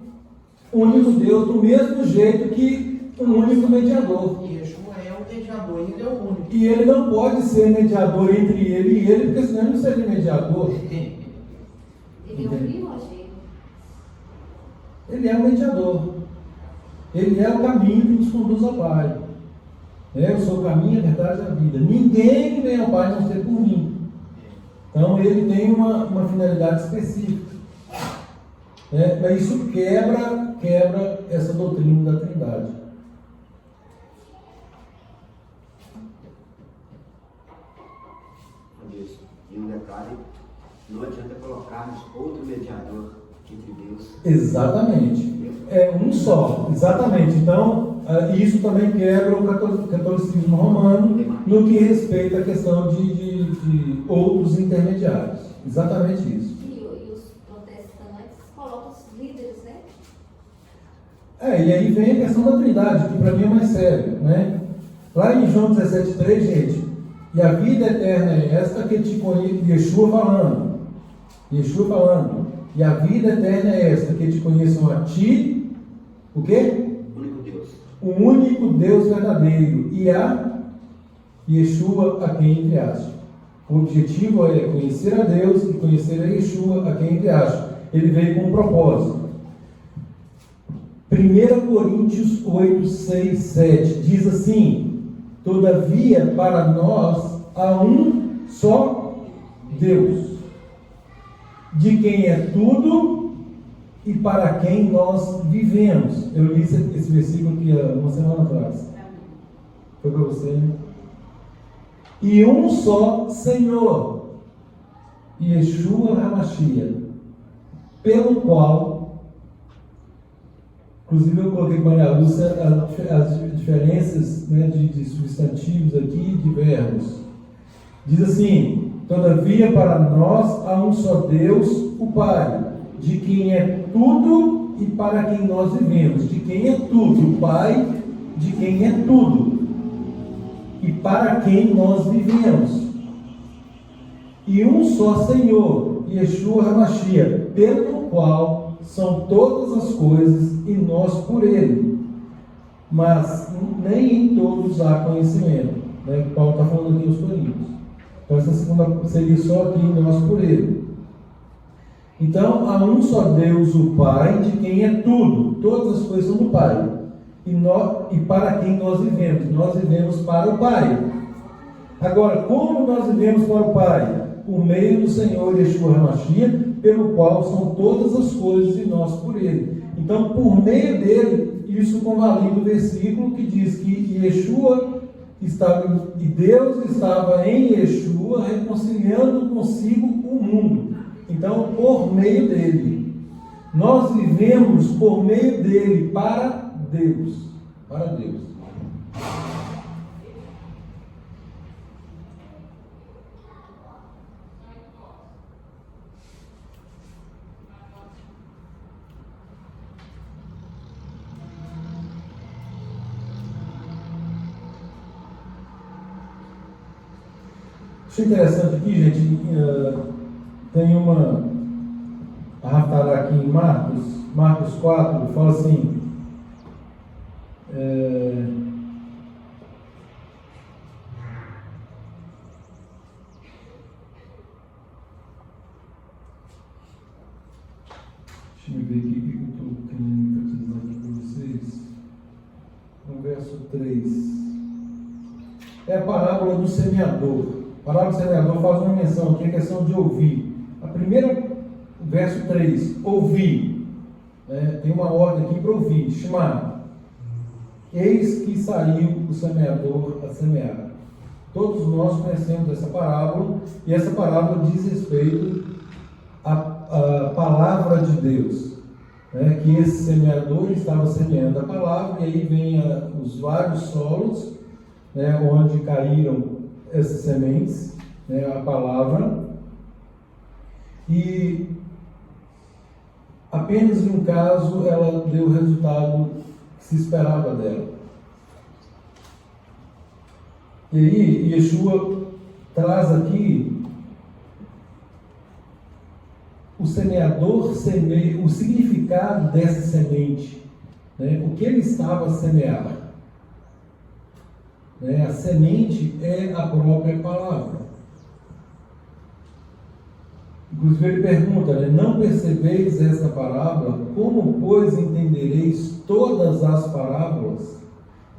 O único Deus, do mesmo jeito que um único mediador. E Yeshua é o mediador, ele é o único. E ele não pode ser mediador entre ele e ele, porque senão ele não seria mediador. Ele é o primogênito. Ele é o mediador. Ele é o caminho que nos conduz ao Pai. Eu sou o caminho, a verdade e a vida. Ninguém vem ao Pai a não ser por mim. Então ele tem uma finalidade específica. Mas isso quebra essa doutrina da Trindade. E um detalhe, não adianta colocarmos outro mediador entre Deus. Exatamente. É um só. Exatamente. Então, isso também quebra o catolicismo romano no que respeita à questão de outros intermediários. Exatamente isso. E os protestantes colocam os líderes, né? E aí vem a questão da Trindade, que para mim é mais sério, né? Lá em João 17,3, gente, e a vida eterna é esta que te conheço, Yeshua falando, e a vida eterna é esta, que te conheçam a ti, o quê? Único Deus. O único Deus verdadeiro, e a Yeshua a quem enviaste. O objetivo é conhecer a Deus e conhecer a Yeshua a quem enviaste. Ele veio com um propósito. 1 Coríntios 8, 6, 7 diz assim: todavia para nós há um só Deus, de quem é tudo e para quem nós vivemos. Eu li esse versículo aqui há uma semana atrás. Foi para você, né? E um só Senhor, Yeshua HaMashiach, pelo qual, inclusive eu coloquei para a Lúcia as diferenças, né, de substantivos aqui, de verbos. Diz assim: todavia para nós há um só Deus, o Pai, de quem é tudo e para quem nós vivemos. De quem é tudo, o Pai, de quem é tudo e para quem nós vivemos. E um só Senhor, Yeshua HaMashiach, pelo qual são todas as coisas e nós por ele. Mas nem em todos há conhecimento, né? Paulo está falando aqui aos Coríntios. Então essa segunda seria só aqui, nós por ele. Então há um só Deus, o Pai, de quem é tudo, todas as coisas são do Pai, e para quem nós vivemos para o Pai. Agora, como nós vivemos para o Pai? Por meio do Senhor Yeshua HaMashiach, pelo qual são todas as coisas e nós por ele. Então, por meio dele, isso convalida o versículo que diz que Yeshua estava, e Deus estava em Yeshua reconciliando consigo o mundo. Então, por meio dele, nós vivemos por meio dele para Deus. Para Deus. Acho interessante aqui, gente, tem uma Haftará aqui em Marcos 4, fala assim, deixa eu ver aqui o que eu estou querendo enfatizar aqui para vocês. No verso 3. É a parábola do semeador. A parábola do semeador faz uma menção aqui, a questão de ouvir. A primeira, verso 3, ouvir. Tem uma ordem aqui para ouvir, chamar. Eis que saiu o semeador a semear. Todos nós conhecemos essa parábola, e essa parábola diz respeito à palavra de Deus. Que esse semeador estava semeando a palavra, e aí vem os vários solos, onde caíram essas sementes, a palavra, e apenas em um caso ela deu o resultado que se esperava dela. E aí Yeshua traz aqui o semeador semeia, o significado dessa semente, né? O que ele estava a semear. Né? A semente é a própria palavra. Inclusive ele pergunta, né? Não percebeis esta parábola? Como, pois, entendereis todas as parábolas?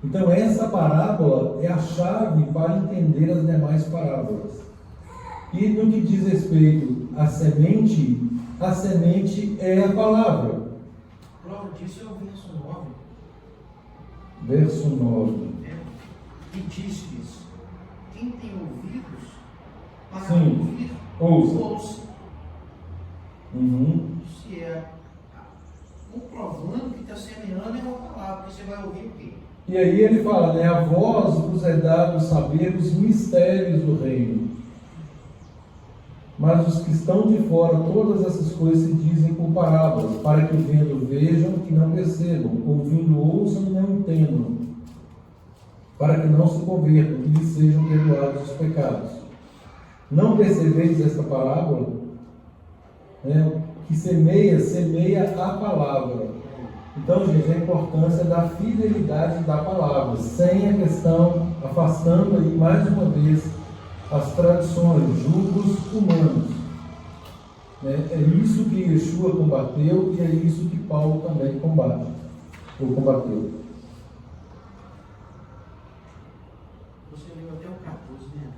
Então essa parábola é a chave para entender as demais parábolas. E no que diz respeito à semente, a semente é a palavra. Prova disso é o verso 9. Verso 9. E diz-lhes: quem tem ouvidos para Sim, ouvir, ouça. Uhum. Se é comprovando que está semeando é uma palavra, porque você vai ouvir o quê? E aí ele fala, né? A vós vos é dado saber os mistérios do reino. Mas os que estão de fora, todas essas coisas se dizem por parábolas, para que vendo vejam e não percebam, ouvindo ouçam e não entendam, para que não se convertam e lhes sejam perdoados os pecados. Não percebeis esta parábola? Que semeia a palavra. Então, gente, a importância da fidelidade da palavra, sem a questão, afastando aí mais uma vez as tradições, julgos humanos. É isso que Yeshua combateu e é isso que Paulo também combate, ou combateu. Você leu até o 14, né?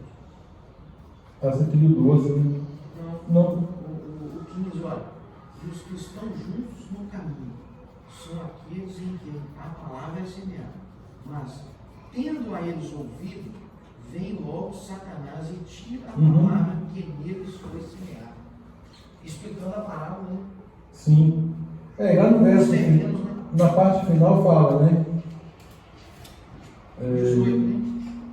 Está aqui o 12, né? Não. O 15, olha, e os que estão juntos no caminho são aqueles em que a palavra é semeada. Mas, tendo a eles ouvido, vem logo Satanás e tira a palavra que neles foi semeada. Explicando a parábola, né? Sim. Lá no verso, na parte final fala, né?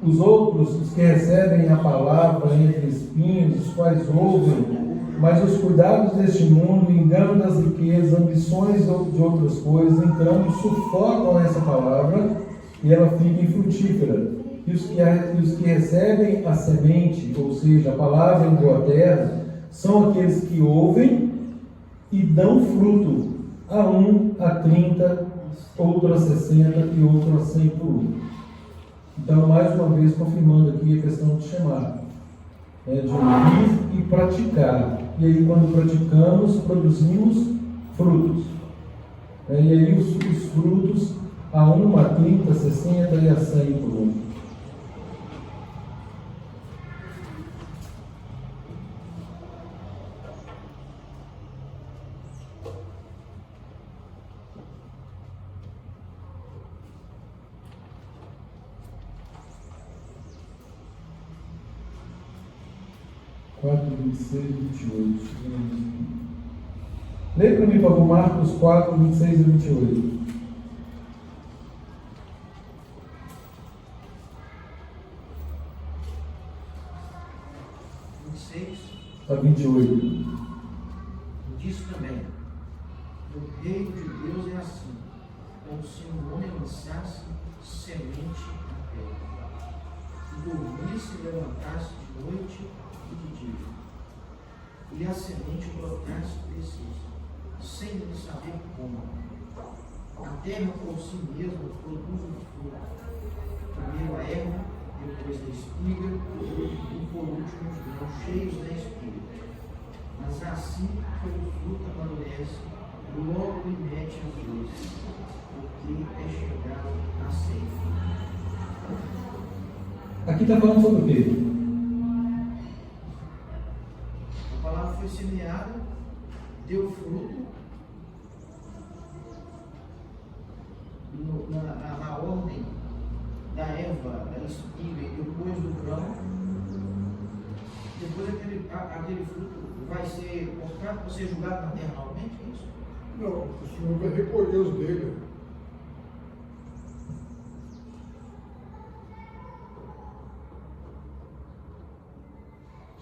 Os outros, os que recebem a palavra entre espinhos, os quais ouvem, mas os cuidados deste mundo, engano das riquezas, ambições de outras coisas, entrando, sufocam essa palavra e ela fica infrutífera. E os que recebem a semente, ou seja, a palavra em boa terra, são aqueles que ouvem e dão fruto, a 1, a 30, outro a 60 e outro a 100 por um. Então, mais uma vez, confirmando aqui a questão de chamar, de ouvir e praticar. E aí, quando praticamos, produzimos frutos. E aí, os frutos, a 1, a 30, a 60 e a 100 por um. Quatro, 26 e 28. Leia para mim, por favor, Marcos 4, 26 e 28. 26 a 28. Diz também: o reino de Deus é assim, como se um homem lançasse semente na terra, e dormisse e levantasse de noite e de dia, e a semente brotasse precisa, sem ele saber como. A terra por si mesma produz um fruto, primeiro a erva, depois a espiga, e por último os grãos cheios da espiga. Mas assim que o fruto amadurece, logo lhe mete as luzes, porque é chegado a ceifa. Aqui está falando sobre o quê? A palavra foi semeada, deu fruto, na ordem da erva, da espiga e depois do grão. Depois aquele fruto vai ser cortado para ser jogado na terra novamente, é isso? Não, o Senhor vai recolher os dele.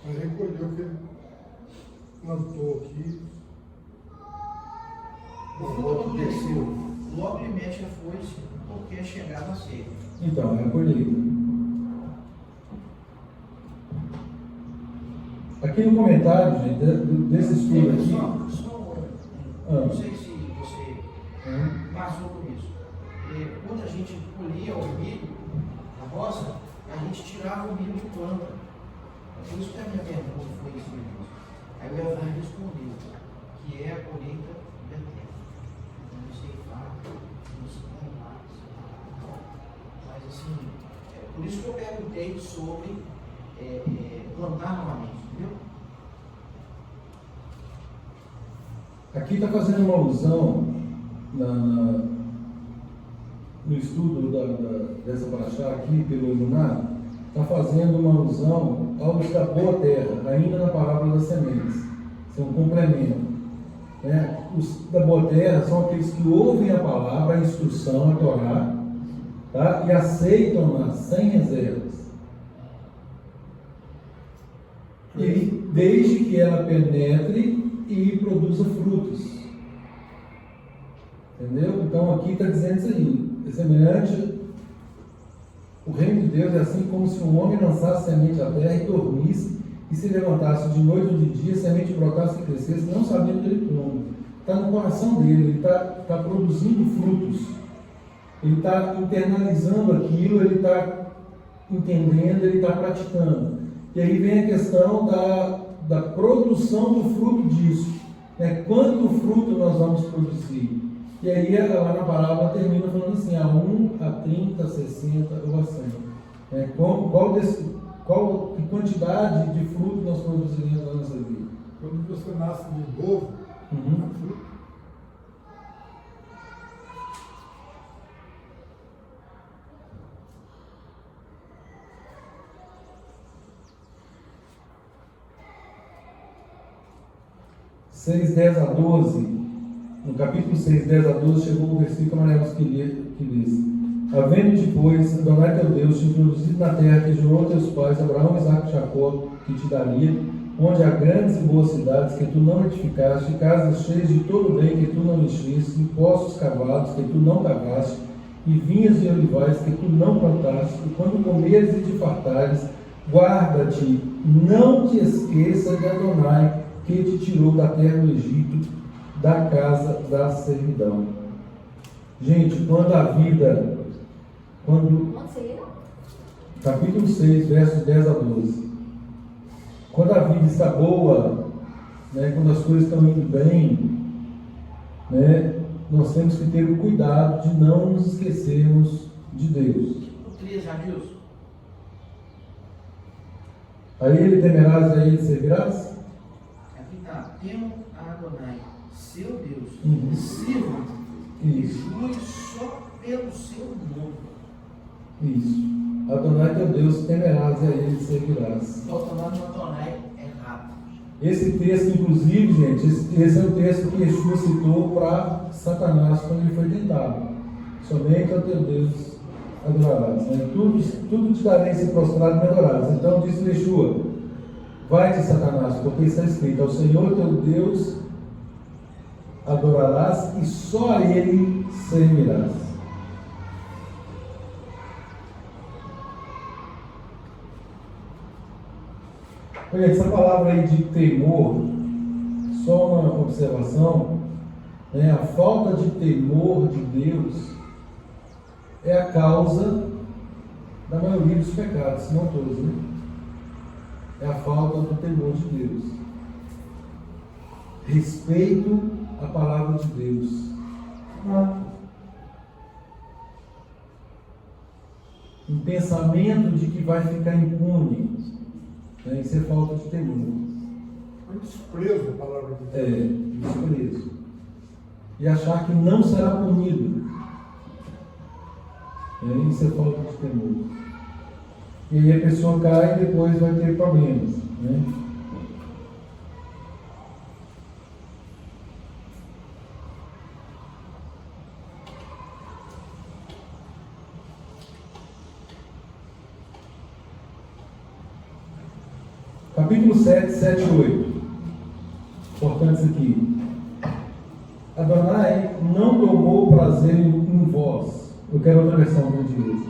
Vai recolher o que ele plantou aqui. O fruto amadureceu, logo lhe mete a foice, porque é chegado a seca. Então, é a colheita. Aqui no comentário, gente, desse estudo aqui. Não sei se você passou por isso. Quando a gente colhia o milho na roça, a gente tirava o milho de planta. Por isso que a minha pergunta foi isso mesmo. Aí o Efraim respondeu que é a colheita da terra. Não sei falar, não sei falar. Mas assim, por isso que eu perguntei sobre plantar novamente, entendeu? Aqui está fazendo uma alusão no estudo dessa paraxá aqui pelo Emuná, está fazendo uma alusão ao da boa terra, ainda na palavra das sementes. Isso é um complemento. Né? Os da boa terra são aqueles que ouvem a palavra, a instrução, a Torá, tá? E aceitam-na sem reservas. E desde que ela penetre e produza frutos. Entendeu? Então aqui está dizendo isso aí. É semelhante. O reino de Deus é assim como se um homem lançasse semente à terra e dormisse, e se levantasse de noite ou de dia, a semente brotasse e crescesse, não sabendo dele como. Está no coração dele, ele está produzindo frutos. Ele está internalizando aquilo, ele está entendendo, ele está praticando. E aí vem a questão da produção do fruto disso. Né? Quanto fruto nós vamos produzir? E aí lá na palavra termina falando assim, a 1, a 30, a 60 ou a 100. Né? Qual quantidade de fruto nós produziremos na nossa vida? Quando você nasce de novo, dá fruto. (6, 10 a 12), no capítulo 6, 10 a 12, chegou o versículo amarelo que diz: havendo depois Adonai teu Deus te introduzido na terra que jurou a teus pais, Abraão, Isaque e Jacó, que te daria, onde há grandes e boas cidades que tu não edificaste, casas cheias de todo bem que tu não encheste, e poços cavados que tu não cavaste, e vinhas e olivais que tu não plantaste, e quando comeres e te fartares, guarda-te, não te esqueça de Adonai, que te tirou da terra do Egito, da casa da servidão. Gente, capítulo 6, versos 10 a 12. Quando a vida está boa, né, quando as coisas estão indo bem, né, nós temos que ter o cuidado de não nos esquecermos de Deus. O 3, Adilson. A ele temerás e a ele servirás? Aqui está, temo a Adonai, seu Deus, sirva e Isso. jure só pelo seu nome. Isso. Adonai teu Deus temerás e a ele servirás. Voltando lá no Adonai, é rápido. Esse texto, inclusive, gente, esse é o texto que Yeshua citou para Satanás quando ele foi tentado. Somente ao teu Deus adorarás. Né? Tudo te darei se prostrado e me adorarás. Então disse Yeshua: vai-te, Satanás, porque está escrito: ao Senhor teu Deus adorarás e só a ele servirás. Olha, essa palavra aí de temor, só uma observação, né? A falta de temor de Deus é a causa da maioria dos pecados, se não todos, né? É a falta do temor de Deus. Respeito à palavra de Deus. Um pensamento de que vai ficar impune. Isso é falta de temor. Um desprezo à palavra de Deus. Desprezo. E achar que não será punido. Isso é falta de temor. E aí a pessoa cai e depois vai ter problemas. Né? Capítulo 7, 7 e 8. Importante isso aqui. Adonai não tomou prazer em vós. Eu quero outra versão que diz: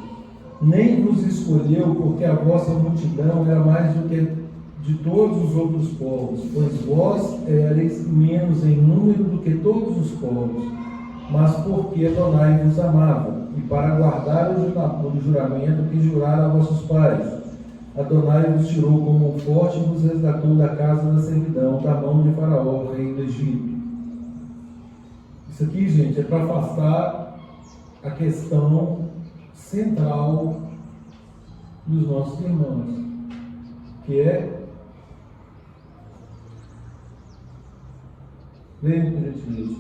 nem vos escolheu, porque a vossa multidão era mais do de todos os outros povos, pois vós éreis menos em número do que todos os povos, mas porque Adonai vos amava, e para guardar o juramento que jurara a vossos pais, Adonai vos tirou como um forte e vos resgatou da casa da servidão, da mão de Faraó, rei do Egito. Isso aqui, gente, é para afastar a questão central dos nossos irmãos, que é... Leia, por gentileza.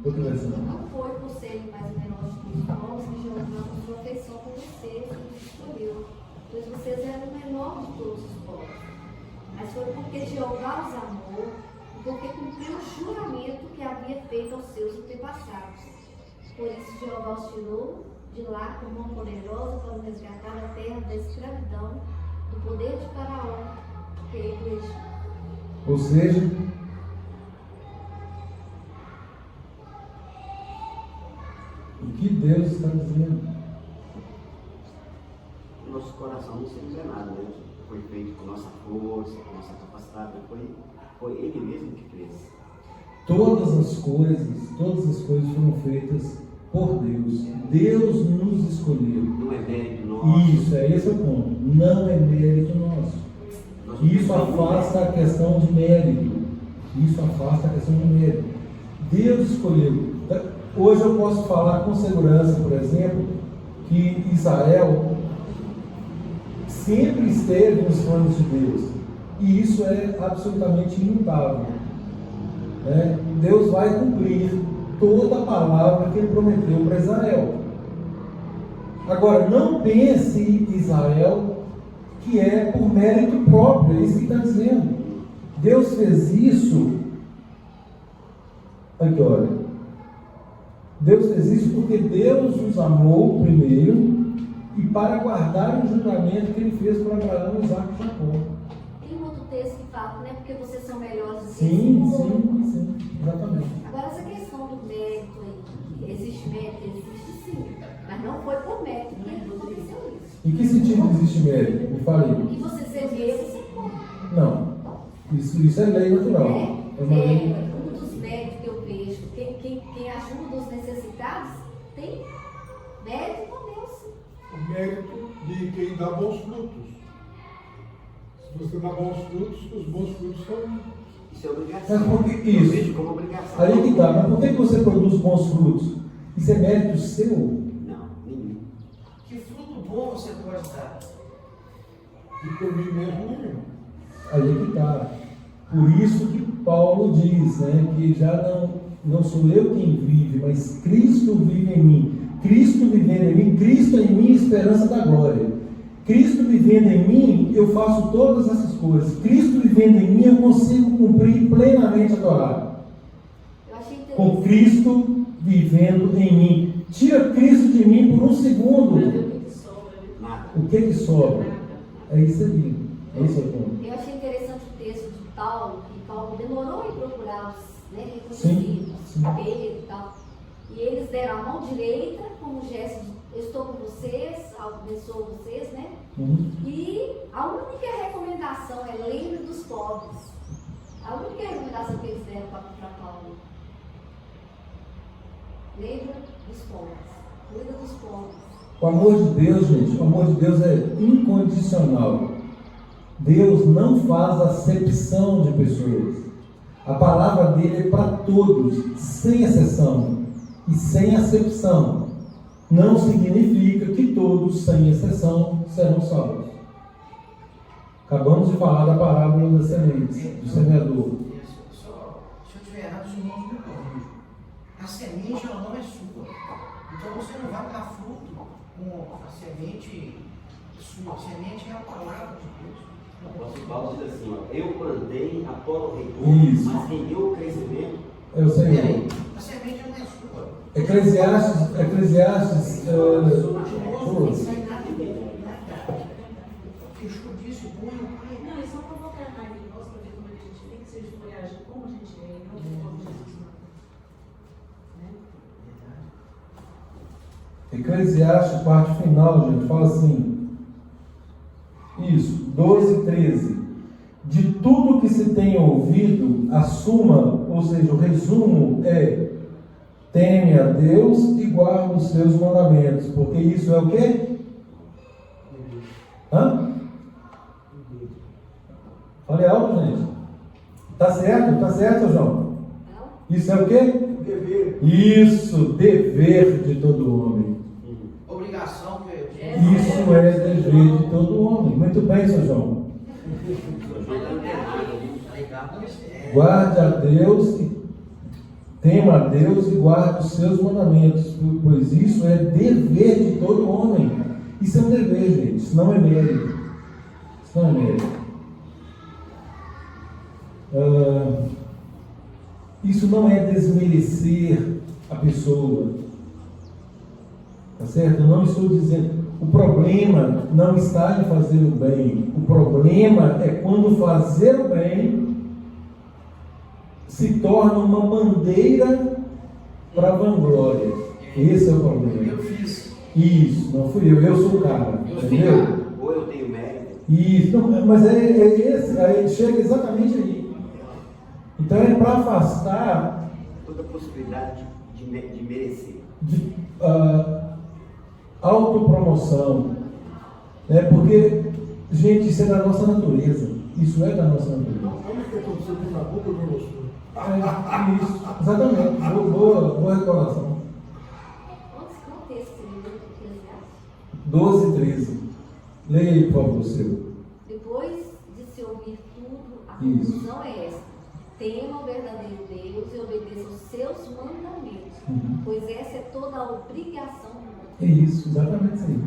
Outra versão. Não foi por serem mais menores que os povos que Jeová mostrou afeição por vocês e escolheu, pois vocês eram o menor de todos os povos. Mas foi porque Jeová os amou e porque cumpriu o juramento que havia feito aos seus antepassados. Por isso Jeová os tirou de lá com mão poderosa para resgatar a terra da escravidão, do poder de Faraó, rei do Egito. Ou seja, o que Deus está dizendo? Nosso coração não se enganado, né? Foi feito com nossa força, com nossa capacidade, foi Ele mesmo que fez. Todas as coisas foram feitas por Deus. Deus nos escolheu. Não é mérito nosso. Isso, esse é o ponto. Não é mérito nosso. Isso afasta a questão de mérito. Deus escolheu. Hoje eu posso falar com segurança, por exemplo, que Israel sempre esteve nos planos de Deus. E isso é absolutamente imutável. Né? Deus vai cumprir toda a palavra que Ele prometeu para Israel. Agora, não pense, Israel, que é por mérito próprio, é isso que está dizendo. Deus fez isso. Aqui, olha. Deus fez isso porque Deus os amou primeiro e para guardar o juramento que Ele fez para Abraão, Isaac e Jacó. Tem um outro texto que fala, né? Porque vocês são melhores do que Sim, exatamente. Agora, essa questão do mérito aí, existe mérito, existe sim, mas não foi por mérito que aconteceu isso. Em que sentido existe mérito? Me fale. O que você semeia, você come. Não. Isso é lei natural. É uma lei. Um dos méritos que eu vejo, quem ajuda os necessitados, tem mérito com Deus. O mérito de quem dá bons frutos. Se você dá bons frutos, os bons frutos são... Isso é obrigação. Mas por que Eu isso? vejo como obrigação. Aí que tá. Mas por que você produz bons frutos? Isso é mérito seu? Não, nenhum. Que fruto bom você pode dar? E por mim mesmo nenhum. Aí que tá. Por isso que Paulo diz, né, que já não sou eu quem vive, mas Cristo vive em mim. Cristo vivendo em mim, Cristo em mim, esperança da glória. Cristo vivendo em mim, eu faço todas essas coisas. Cristo vivendo em mim, eu consigo cumprir plenamente a Torá. Eu achei interessante. Com Cristo vivendo em mim. Tira Cristo de mim por um segundo. O que sobra, né? Nada. O que sobra? É isso aí. É isso aí. Eu achei interessante o texto de Paulo, que Paulo demorou em procurar os Sim, reconhecidos, sim. Pedro e tal. E eles deram a mão direita como gesto de eu estou com vocês, abençoo vocês, né? Uhum. E a única recomendação é lembre dos pobres. A única recomendação que eles deram para Paulo. Lembra dos pobres. Cuida dos pobres. O amor de Deus, gente, o amor de Deus é incondicional. Deus não faz acepção de pessoas. A palavra dele é para todos, sem exceção e sem acepção. Não significa que todos, sem exceção, serão salvos. Acabamos de falar da parábola das sementes, do semeador. Se eu estiver errado, os irmãos me corrijam. A semente ela não é sua. Então você não vai dar fruto com a semente sua. A semente é a palavra de Deus. O apóstolo Paulo diz assim, ó, eu plantei, Apolo regou, Isso. mas quem deu o crescimento É o Senhor. Peraí, a semente não é sua. Eclesiastes, Não sai nada de dentro. Yeshua disse, põe o pai. Não, é só provocar a raiva em nós para ver como a gente tem que ser de coragem, como a gente é, e não como Jesus não. Né? Eclesiastes, parte final, gente, fala assim. Isso, 12, 13. de tudo que se tem ouvido, a suma, ou seja, o resumo é: teme a Deus e guarda os seus mandamentos, porque isso é o quê? Hã? Falei alto, gente? Tá certo? Tá certo, João? Não? Isso é o quê? Dever. Isso, dever de todo homem. Obrigação que Isso é dever de todo homem. Muito bem, seu João. Só João está antenado ali. Obrigado. Guarde a Deus, tema a Deus e guarde os seus mandamentos, pois isso é dever de todo homem. Isso é um dever, gente. Isso não é mérito. Isso não é mérito. Isso não é desmerecer a pessoa. Tá certo? Eu não estou dizendo. O problema não está em fazer o bem. O problema é quando fazer o bem se torna uma bandeira para a vanglória. Esse é o problema. Eu fiz. Isso, não fui eu sou o cara. Eu sou Entendeu? o cara. Ou eu tenho mérito. Isso, não, mas é esse, aí chega exatamente aí. Então é para afastar Toda possibilidade de merecer. de autopromoção, né? Porque, gente, isso é da nossa natureza. Isso é da nossa natureza. Olha o que aconteceu com a boca do nosso. Isso, exatamente. Boa recordação. Qual texto você leu do Eclesiastes? 12:13. Leia aí, por favor, seu. Depois de se ouvir tudo, a Isso. conclusão é esta: tema o verdadeiro Deus e obedeça os seus mandamentos, Uhum. pois essa é toda a obrigação do mundo. É isso, exatamente isso aí.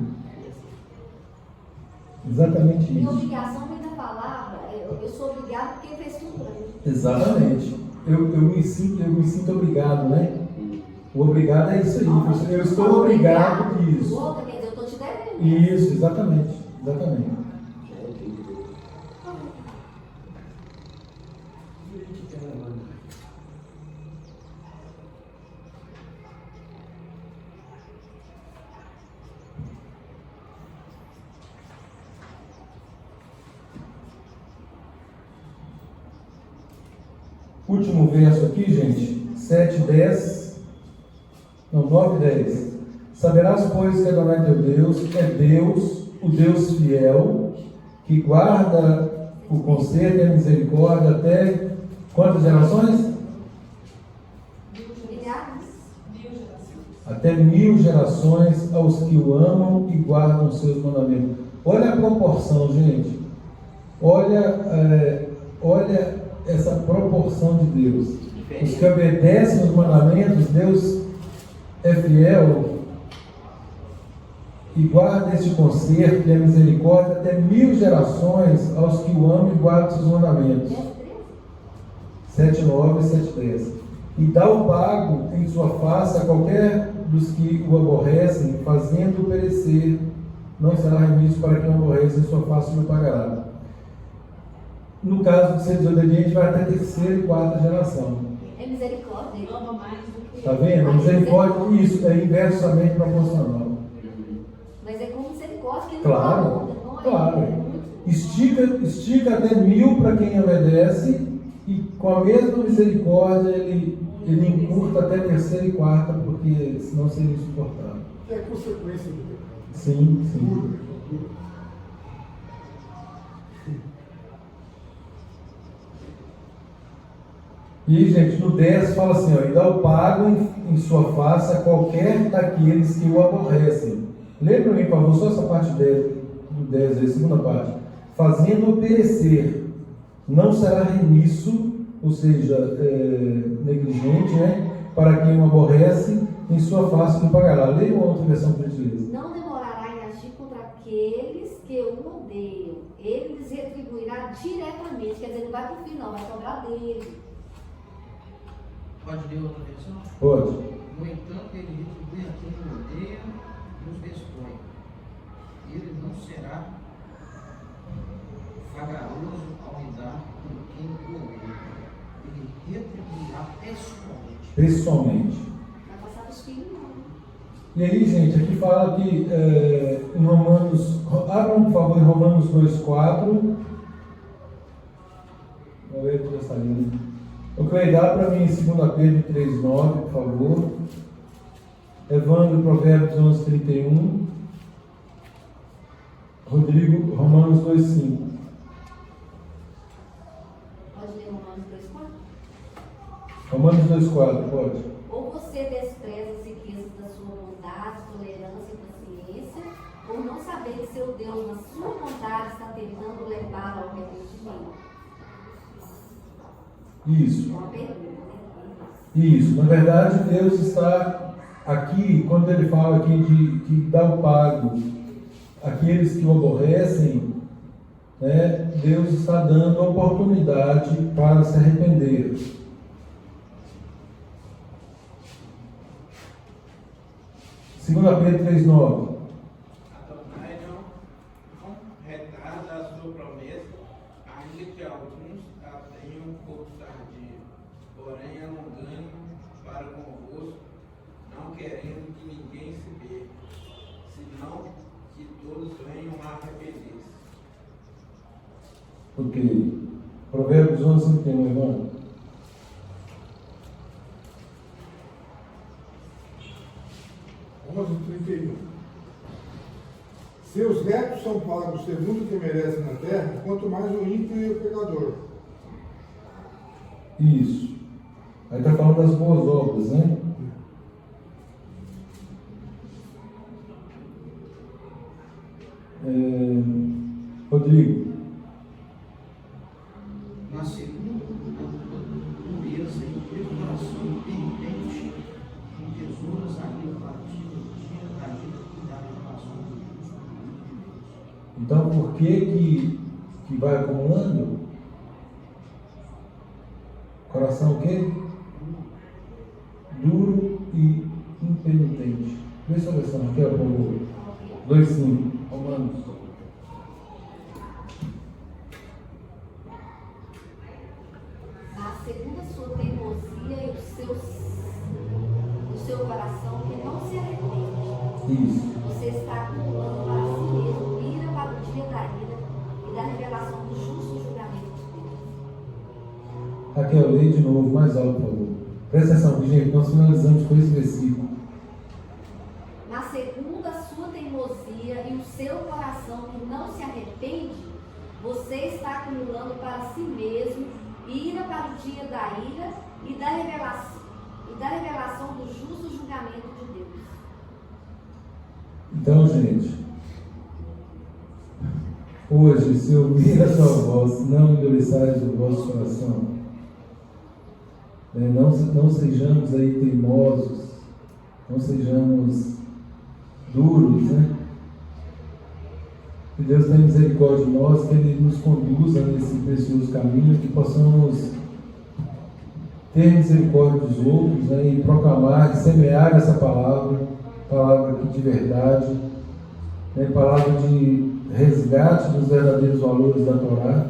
Exatamente E isso. obrigação vem da palavra, eu sou obrigado porque fez tudo para mim. Exatamente. Eu me sinto obrigado, né? O obrigado é isso aí. Eu estou obrigado O disso. outro quer dizer, eu estou te devendo. Isso, exatamente. Exatamente. Eu tenho que ver. Último verso aqui, gente. 7:10. Não, 9:10. Saberás, pois, que Adonai teu Deus é Deus, o Deus fiel, que guarda o conserto e a misericórdia até quantas gerações? Milhares. Até 1000 gerações aos que o amam e guardam os seus mandamentos. Olha a proporção, gente. Olha essa proporção de Deus. Os que obedecem os mandamentos, Deus é fiel e guarda este conserto e a misericórdia até 1000 gerações aos que o amam e guardam os seus mandamentos. 7:9 e 7:10. E dá o pago em sua face a qualquer dos que o aborrecem, fazendo-o perecer. Não será remisso para quem o aborrece, em sua face não pagará. No caso de ser desobediente, vai até terceira e quarta geração. É misericórdia. Ele ama mais do que. Está vendo? Misericórdia, isso é inversamente proporcional. Mas é com misericórdia que ele Claro, não dá, não é? claro. É muito- Estica até 1000 para quem obedece, e com a mesma misericórdia ele encurta até terceira e quarta, porque senão seria insuportável. É consequência do pecado. Sim, sim. Tudo. E, gente, no 10 fala assim, ó, e dá o pago em sua face a qualquer daqueles que o aborrecem. Lê para mim, por favor, só essa parte 10, do 10 aí, segunda parte. Fazendo-o perecer, não será remisso, ou seja, negligente, né? Para quem o aborrece, em sua face não pagará. Leia uma outra versão, por gentileza. Não demorará em agir contra aqueles que o odeiam. Ele lhes retribuirá diretamente. Quer dizer, não vai para o fim, não, vai cobrar dele. Pode ler outra versão? Pode. No entanto, ele retribui a quem o odeia e os destrói. Ele não será vagaroso ao lidar com quem o odeia. Ele retribuirá pessoalmente. Pessoalmente. Vai passar para os filhos, não. E aí, gente, aqui fala que em Romanos, abram por favor em Romanos 2:4. O Everton já saiu, né? Eu queria dar para mim em 2 Pedro 3,9, por favor. Evandro, Provérbios 11:31. Rodrigo, Romanos 2,5. Pode ler Romanos 2,4? Romanos 2,4, pode. Ou você despreza as riquezas da sua bondade, tolerância e paciência, por não saber que seu Deus, na sua bondade, está tentando levá-lo ao arrependimento? Isso. É uma pergunta, né? Isso. Na verdade, Deus está aqui, quando ele fala aqui de dar o pago àqueles que o aborrecem, né, Deus está dando oportunidade para se arrepender. Segunda Pedro 3,9. Adonai não retarda a sua promessa, ainda que alguns a tenham por tardia, porém é longânimo para convosco, não querendo que ninguém se perca, senão que todos venham a arrepender-se. Ok. Provérbios 11:31, irmão. Seus retos são pagos segundo o que merecem na terra, quanto mais o ímpio e o pecador. Isso. Aí está falando das boas obras, né? Rodrigo. Na segunda, pureza e preparação penitente, com tesouros ali para o dia da vida e da revelação do justo. Então, por que vai acumulando? Coração o quê? Duro e impenitente. Vê sua versão aqui, ó, por favor. 2,5. Romanos. A segunda sua teimosia e o seu coração que não se arrepende. Isso. Você está acumulando para si mesmo ira para o dia da ira e da revelação do justo julgamento de Deus. Raquel, leia de novo, mais alto, por favor. Presta atenção, gente, nós finalizamos com esse versículo. Na segunda sua teimosia e o seu coração que não se arrepende, você está acumulando para si mesmo ira para o dia da ira e da revelação do justo julgamento de Deus. Então, gente, hoje, se ouvir a sua voz, não endureçais o vosso coração, não sejamos aí teimosos, não sejamos duros, né? Que Deus tenha misericórdia de nós, que Ele nos conduza nesse precioso caminho, que possamos ter misericórdia dos outros, né, e proclamar, semear essa palavra aqui de verdade, né, palavra de resgate dos verdadeiros valores da Torá,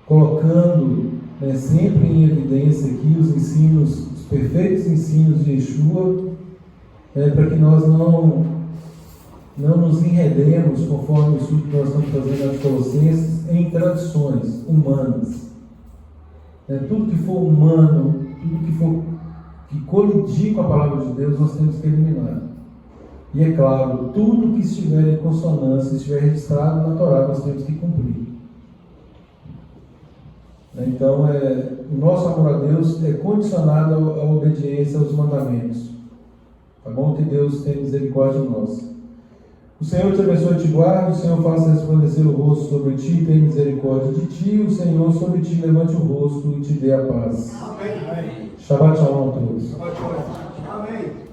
colocando, né, sempre em evidência aqui os ensinos, os perfeitos ensinos de Yeshua, né, para que nós não nos enredemos, conforme o estudo que nós estamos fazendo nas Colossenses, em tradições humanas. Tudo que for humano, tudo que colidir com a palavra de Deus, nós temos que eliminar. E é claro, tudo que estiver em consonância, estiver registrado na Torá, nós temos que cumprir. Então, o nosso amor a Deus é condicionado à obediência aos mandamentos. Tá bom? Que Deus tenha misericórdia de nós. O Senhor te abençoe e te guarde, o Senhor faça resplandecer o rosto sobre ti, tenha misericórdia de ti, o Senhor sobre ti levante o rosto e te dê a paz. Amém. Shabbat shalom a todos. Amém.